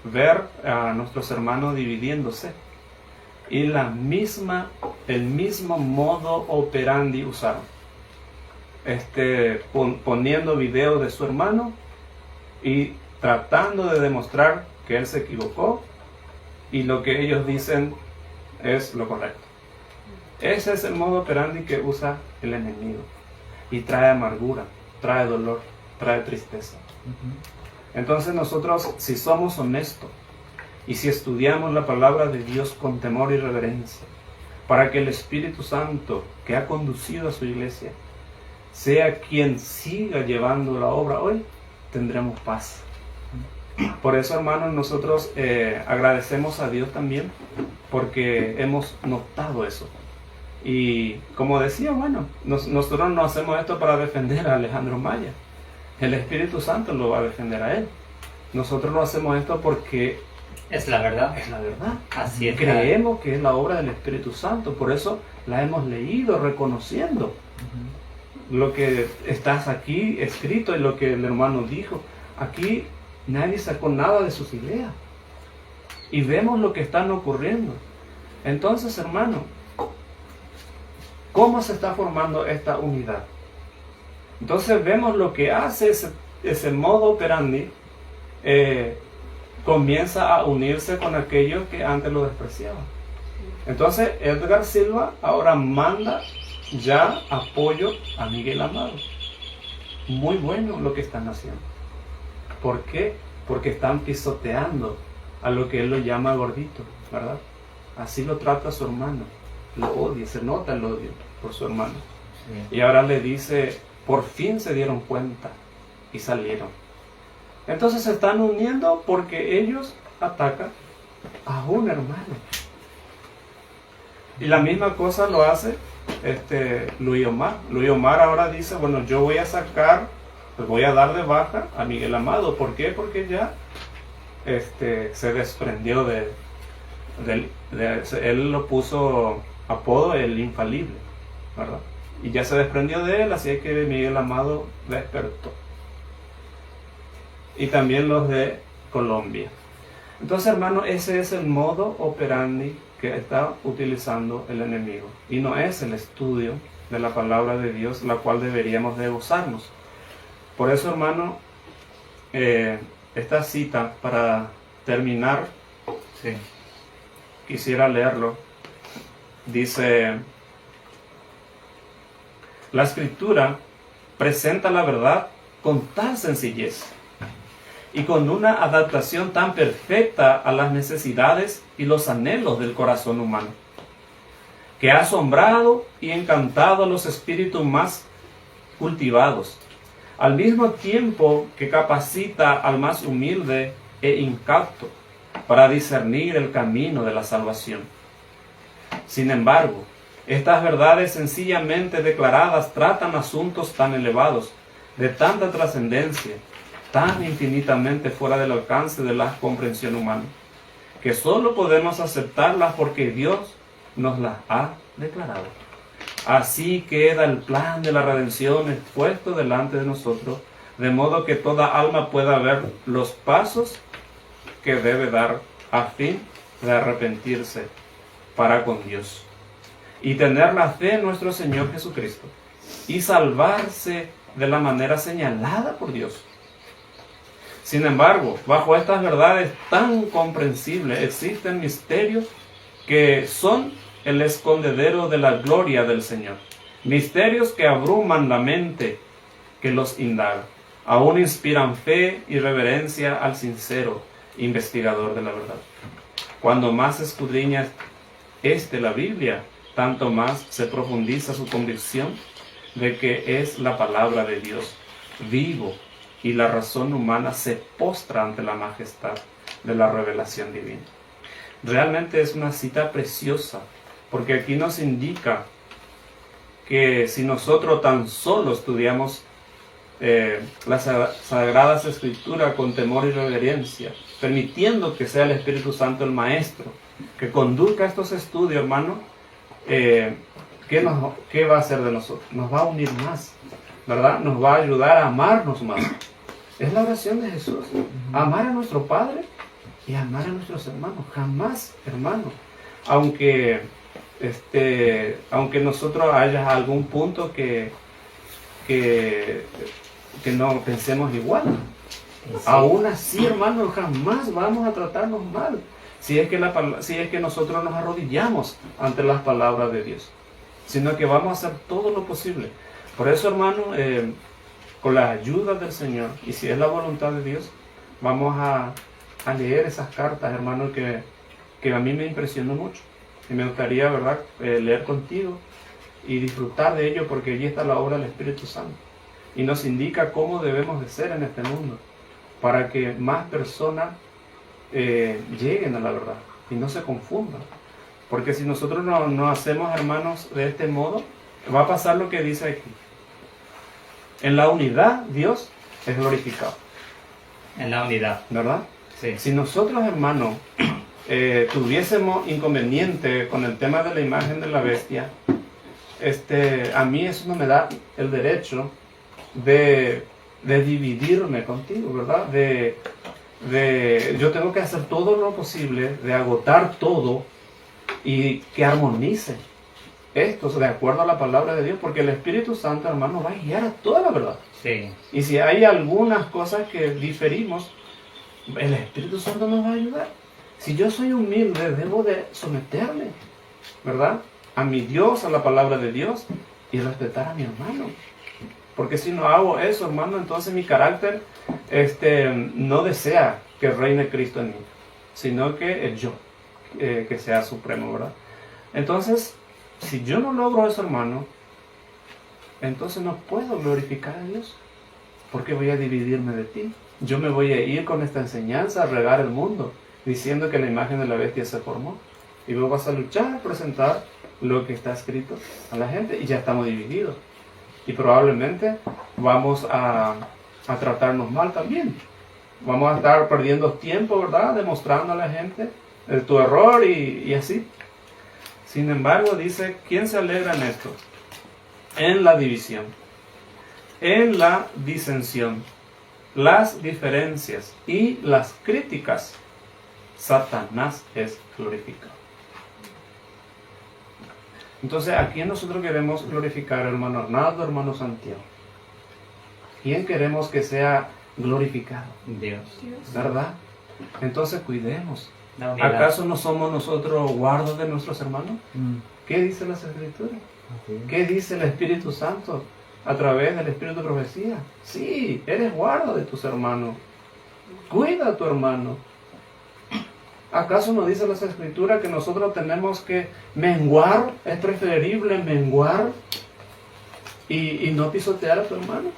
ver a nuestros hermanos dividiéndose. Y el mismo modo operandi usaron. Poniendo videos de su hermano y tratando de demostrar que él se equivocó y lo que ellos dicen es lo correcto. Ese es el modo operandi que usa el enemigo. Y trae amargura, trae dolor, trae tristeza. Entonces nosotros, si somos honestos y si estudiamos la palabra de Dios con temor y reverencia, para que el Espíritu Santo que ha conducido a su iglesia sea quien siga llevando la obra hoy, tendremos paz. Por eso, hermanos, nosotros agradecemos a Dios también porque hemos notado eso. Y como decía, bueno, nosotros no hacemos esto para defender a Alejandro Maya. El Espíritu Santo lo va a defender a él. Nosotros lo hacemos esto porque Es la verdad. es la verdad. Así es. Creemos que es la obra del Espíritu Santo. Por eso la hemos leído reconociendo lo que estás aquí escrito y lo que el hermano dijo. Aquí nadie sacó nada de sus ideas. Y vemos lo que están ocurriendo. Entonces, hermano, ¿cómo se está formando esta unidad? Entonces vemos lo que hace ese modo operandi. Comienza a unirse con aquellos que antes lo despreciaban. Entonces Edgar Silva ahora manda ya apoyo a Miguel Amado. Muy bueno lo que están haciendo. ¿Por qué? Porque están pisoteando a lo que él lo llama gordito, ¿verdad? Así lo trata a su hermano. Lo odia, se nota el odio por su hermano. Sí. Y ahora le dice, por fin se dieron cuenta y salieron. Entonces se están uniendo porque ellos atacan a un hermano. Y la misma cosa lo hace Luis Omar. Luis Omar ahora dice, bueno, yo voy a sacar, pues voy a dar de baja a Miguel Amado. ¿Por qué? Porque ya se desprendió él lo puso apodo el infalible, ¿verdad? Y ya se desprendió de él, así que Miguel Amado despertó. Y también los de Colombia. Entonces, hermano, ese es el modo operandi que está utilizando el enemigo. Y no es el estudio de la palabra de Dios, la cual deberíamos de gozarnos. Por eso, hermano, esta cita, para terminar, Sí. quisiera leerlo. Dice, la Escritura presenta la verdad con tal sencillez y con una adaptación tan perfecta a las necesidades y los anhelos del corazón humano, que ha asombrado y encantado a los espíritus más cultivados, al mismo tiempo que capacita al más humilde e incapto para discernir el camino de la salvación. Sin embargo, estas verdades sencillamente declaradas tratan asuntos tan elevados, de tanta trascendencia, tan infinitamente fuera del alcance de la comprensión humana, que solo podemos aceptarlas porque Dios nos las ha declarado. Así queda el plan de la redención expuesto delante de nosotros, de modo que toda alma pueda ver los pasos que debe dar a fin de arrepentirse para con Dios y tener la fe en nuestro Señor Jesucristo y salvarse de la manera señalada por Dios. Sin embargo, bajo estas verdades tan comprensibles existen misterios que son el escondedero de la gloria del Señor. Misterios que abruman la mente que los indaga. Aún inspiran fe y reverencia al sincero investigador de la verdad. Cuando más escudriña la Biblia, tanto más se profundiza su convicción de que es la palabra de Dios vivo, y la razón humana se postra ante la majestad de la revelación divina. Realmente es una cita preciosa, porque aquí nos indica que si nosotros tan solo estudiamos las Sagradas Escrituras con temor y reverencia, permitiendo que sea el Espíritu Santo el Maestro que conduzca estos estudios, hermano, ¿qué va a hacer de nosotros? Nos va a unir más, ¿verdad? Nos va a ayudar a amarnos más. Es la oración de Jesús. Amar a nuestro Padre y amar a nuestros hermanos. Jamás, hermano, aunque nosotros haya algún punto que no pensemos igual, aún así, hermano, jamás vamos a tratarnos mal si es que nosotros nos arrodillamos ante las palabras de Dios, sino que vamos a hacer todo lo posible. Por eso, hermano, con la ayuda del Señor, y si es la voluntad de Dios, vamos a leer esas cartas, hermano, que a mí me impresionó mucho. Y me gustaría, ¿verdad?, leer contigo y disfrutar de ello, porque allí está la obra del Espíritu Santo. Y nos indica cómo debemos de ser en este mundo. para que más personas lleguen a la verdad y no se confundan. Porque si nosotros no hacemos, hermanos, de este modo, va a pasar lo que dice aquí. En la unidad, Dios es glorificado. En la unidad. ¿Verdad? Sí. Si nosotros, hermanos, tuviésemos inconveniente con el tema de la imagen de la bestia, a mí eso no me da el derecho de dividirme contigo, ¿verdad? Yo tengo que hacer todo lo posible, de agotar todo y que armonice esto de acuerdo a la palabra de Dios, porque el Espíritu Santo, hermano, va a guiar a toda la verdad. Sí. Y si hay algunas cosas que diferimos, el Espíritu Santo nos va a ayudar. Si yo soy humilde, debo de someterme, ¿verdad? A mi Dios, a la palabra de Dios, y respetar a mi hermano. Porque si no hago eso, hermano, entonces mi carácter no desea que reine Cristo en mí, sino que el yo, que sea supremo, ¿verdad? Entonces, si yo no logro eso, hermano, entonces no puedo glorificar a Dios, porque voy a dividirme de ti. Yo me voy a ir con esta enseñanza a regar el mundo, diciendo que la imagen de la bestia se formó. Y vos vas a luchar, a presentar lo que está escrito a la gente, y ya estamos divididos. Y probablemente vamos a tratarnos mal también. Vamos a estar perdiendo tiempo, ¿verdad? Demostrando a la gente tu error y así. Sin embargo, dice, ¿quién se alegra en esto? En la división, en la disensión, las diferencias y las críticas. Satanás es glorificado. Entonces, ¿a quién nosotros queremos glorificar, hermano Arnaldo, hermano Santiago? ¿Quién queremos que sea glorificado? Dios. ¿Verdad? Entonces, cuidemos. La unidad. ¿Acaso no somos nosotros guardos de nuestros hermanos? ¿Qué dice las Escrituras? ¿Qué dice el Espíritu Santo a través del Espíritu de profecía? Sí, eres guarda de tus hermanos. Cuida a tu hermano. ¿Acaso no dice las Escrituras que nosotros tenemos que menguar? Es preferible menguar y no pisotear a tu hermano.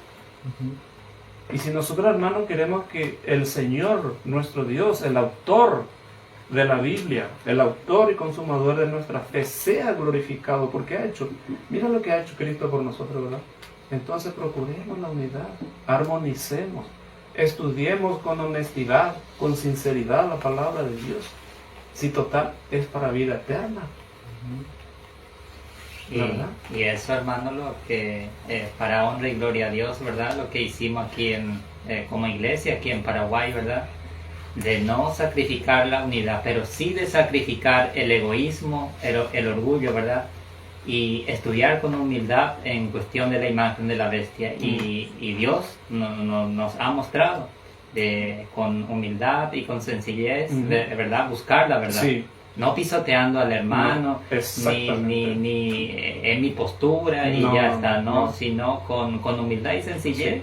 Y si nosotros, hermanos, queremos que el Señor, nuestro Dios, el autor de la Biblia, el autor y consumador de nuestra fe, sea glorificado, porque ha hecho, mira lo que ha hecho Cristo por nosotros, ¿verdad? Entonces procuremos la unidad, armonicemos, estudiemos con honestidad, con sinceridad la palabra de Dios, si total es para vida eterna. Y eso, hermano, lo que para honra y gloria a Dios, ¿verdad? Lo que hicimos aquí como iglesia, aquí en Paraguay, ¿verdad? De no sacrificar la unidad, pero sí de sacrificar el egoísmo, el orgullo, ¿verdad? Y estudiar con humildad en cuestión de la imagen de la bestia. Y Dios nos ha mostrado con humildad y con sencillez, de verdad, buscar la verdad. Sí. No pisoteando al hermano, ni en mi postura y ya está, sino con humildad y sencillez,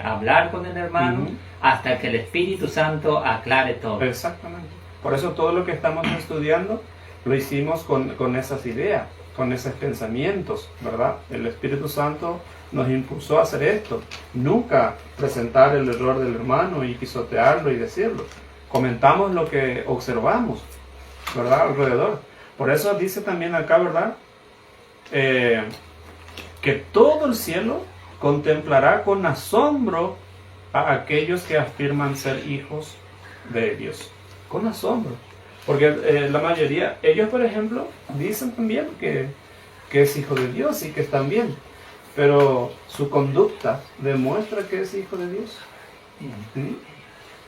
hablar con el hermano hasta que el Espíritu Santo aclare todo. Exactamente. Por eso todo lo que estamos estudiando lo hicimos con esas ideas, con esos pensamientos, ¿verdad? El Espíritu Santo nos impulsó a hacer esto. Nunca presentar el error del hermano y pisotearlo y decirlo. Comentamos lo que observamos, ¿verdad? Alrededor. Por eso dice también acá, ¿verdad? Que todo el cielo contemplará con asombro a aquellos que afirman ser hijos de Dios. Con asombro. Porque la mayoría, ellos por ejemplo, dicen también que es hijo de Dios y que están bien. Pero su conducta demuestra que es hijo de Dios. ¿Sí?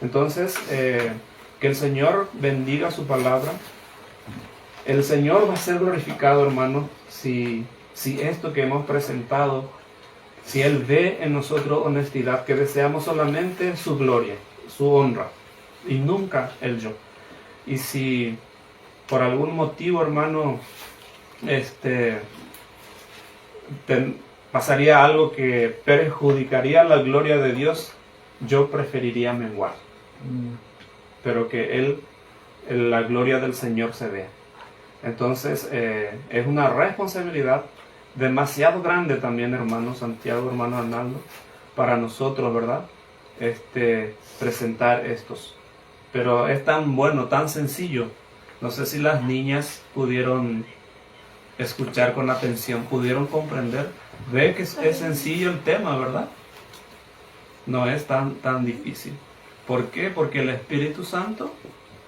Entonces, que el Señor bendiga su palabra. El Señor va a ser glorificado, hermano, si esto que hemos presentado, si Él ve en nosotros honestidad, que deseamos solamente su gloria, su honra, y nunca el yo. Y si por algún motivo, hermano, pasaría algo que perjudicaría la gloria de Dios, yo preferiría menguar. Pero que la gloria del Señor se vea. Entonces, es una responsabilidad demasiado grande también, hermano Santiago, hermano Arnaldo, para nosotros, ¿verdad? presentar estos. Pero es tan bueno, tan sencillo. No sé si las niñas pudieron escuchar con atención, pudieron comprender. Ve que es sencillo el tema, ¿verdad? No es tan difícil. ¿Por qué? Porque el Espíritu Santo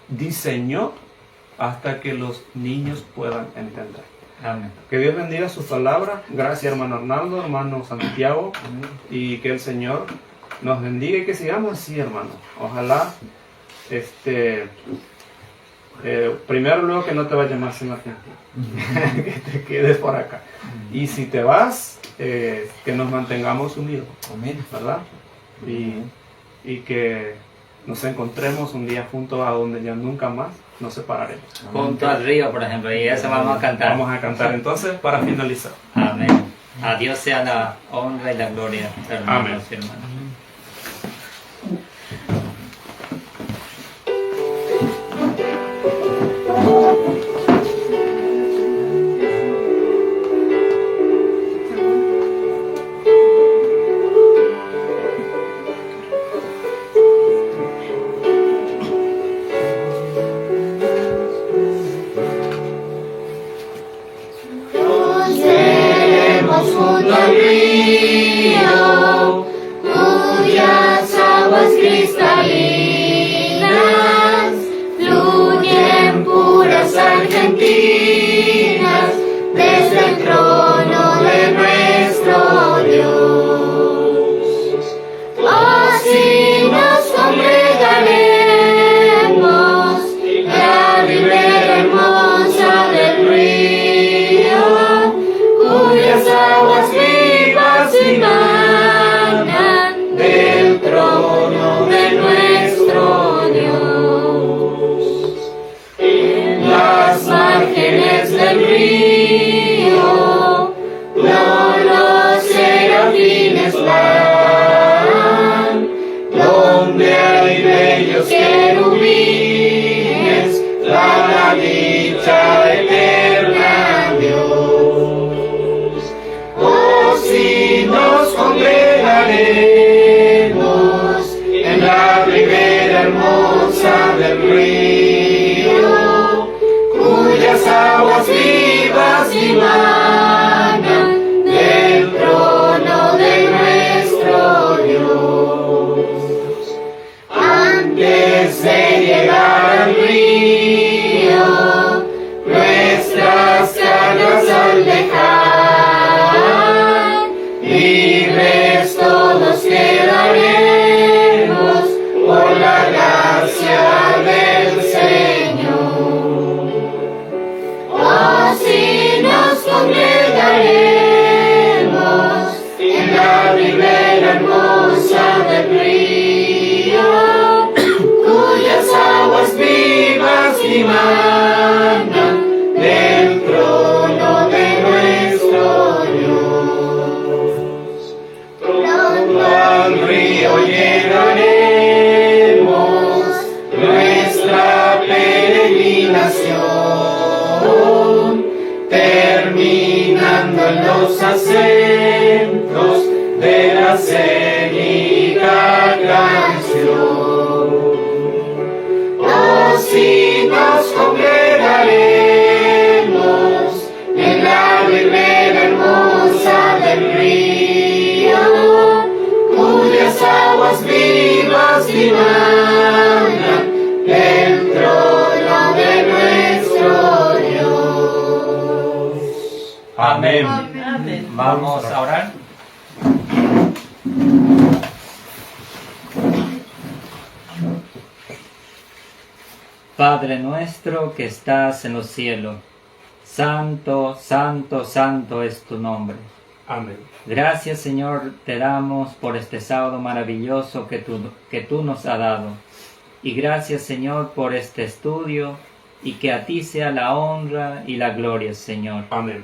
diseñó hasta que los niños puedan entender. Amén. Que Dios bendiga su palabra. Gracias, hermano Arnaldo, hermano Santiago, y que el Señor nos bendiga y que sigamos así, hermano. Ojalá, primero luego que no te vayas más en la Argentina, que te quedes por acá. Y si te vas, que nos mantengamos unidos, Amén. ¿verdad? Y que nos encontremos un día juntos a donde ya nunca más nos separaremos. Junto al río, por ejemplo, y eso vamos a cantar. Vamos a cantar entonces para finalizar. Amén. A Dios sea la honra y la gloria, hermanos Amén. y hermanas. Crucemos junto al río, cuyas aguas cristalinas fluyen puras argentinas desde el trono de nuestro Dios. Así nos congregaremos en la ribera hermosa del río, cuyas aguas vivas emanan del trono de nuestro Dios. En las márgenes del río, los serafines van, donde hay bellos querubines, la dicha eterna Dios. Oh, si nos congregaremos en la ribera hermosa del río, cuyas aguas vivas emanan del trono de nuestro Dios. Antes de llegar al río, nuestras cargas al dejar, libres todos quedaremos por la gracia del Señor. Oh, si nos congregaremos en la ribera hermosa del río, cuyas aguas vivas emanan del trono de nuestro Dios. Pronto al río llegaremos nuestra peregrinación, terminando en los acentos de la escénica canción. Oh, si nos congregaremos en la ribera hermosa del río, cuyas aguas vivas emanan del trono de nuestro Dios. Amén. Amén. Vamos a orar. Padre nuestro que estás en los cielos, santo, santo, santo es tu nombre. Amén. Gracias, Señor, te damos por este sábado maravilloso que tú nos has dado. Y gracias, Señor, por este estudio y que a ti sea la honra y la gloria, Señor. Amén.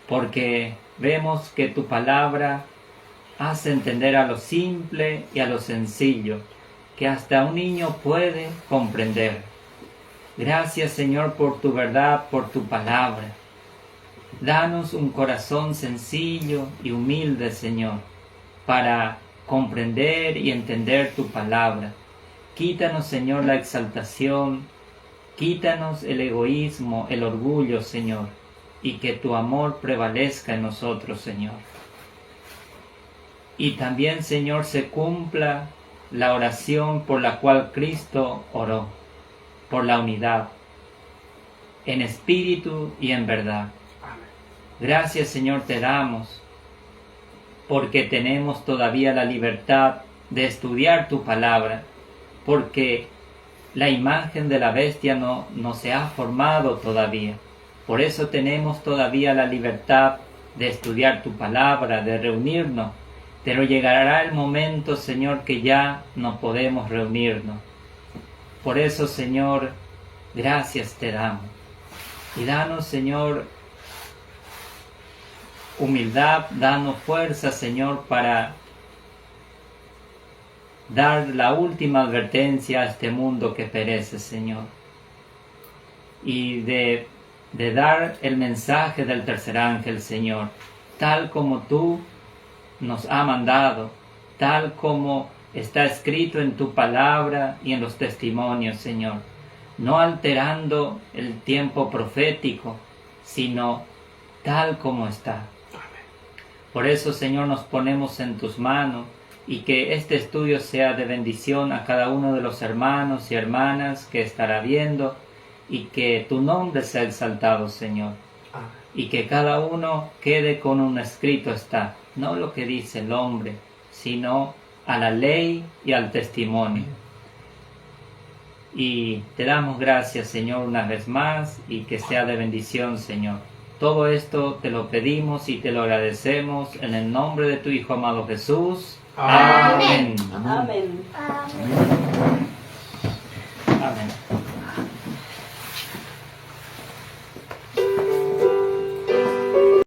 Porque vemos que tu palabra hace entender a lo simple y a lo sencillo, que hasta un niño puede comprender. Gracias, Señor, por tu verdad, por tu palabra. Danos un corazón sencillo y humilde, Señor, para comprender y entender tu palabra. Quítanos, Señor, la exaltación, quítanos el egoísmo, el orgullo, Señor, y que tu amor prevalezca en nosotros, Señor. Y también, Señor, se cumpla la oración por la cual Cristo oró, por la unidad, en espíritu y en verdad. Gracias, Señor, te damos, porque tenemos todavía la libertad de estudiar tu palabra, porque la imagen de la bestia no se ha formado todavía. Por eso tenemos todavía la libertad de estudiar tu palabra, de reunirnos. Pero llegará el momento, Señor, que ya no podemos reunirnos. Por eso, Señor, gracias te damos. Y danos, Señor, humildad, danos fuerza, Señor, para dar la última advertencia a este mundo que perece, Señor. Y de dar el mensaje del tercer ángel, Señor, tal como tú nos ha mandado, tal como está escrito en tu palabra y en los testimonios, Señor, no alterando el tiempo profético, sino tal como está. Por eso, Señor, nos ponemos en tus manos y que este estudio sea de bendición a cada uno de los hermanos y hermanas que estará viendo y que tu nombre sea exaltado, Señor. Y que cada uno quede con un escrito está, no lo que dice el hombre, sino a la ley y al testimonio. Y te damos gracias, Señor, una vez más, y que sea de bendición, Señor. Todo esto te lo pedimos y te lo agradecemos en el nombre de tu Hijo amado Jesús. Amén. Amén. Amén.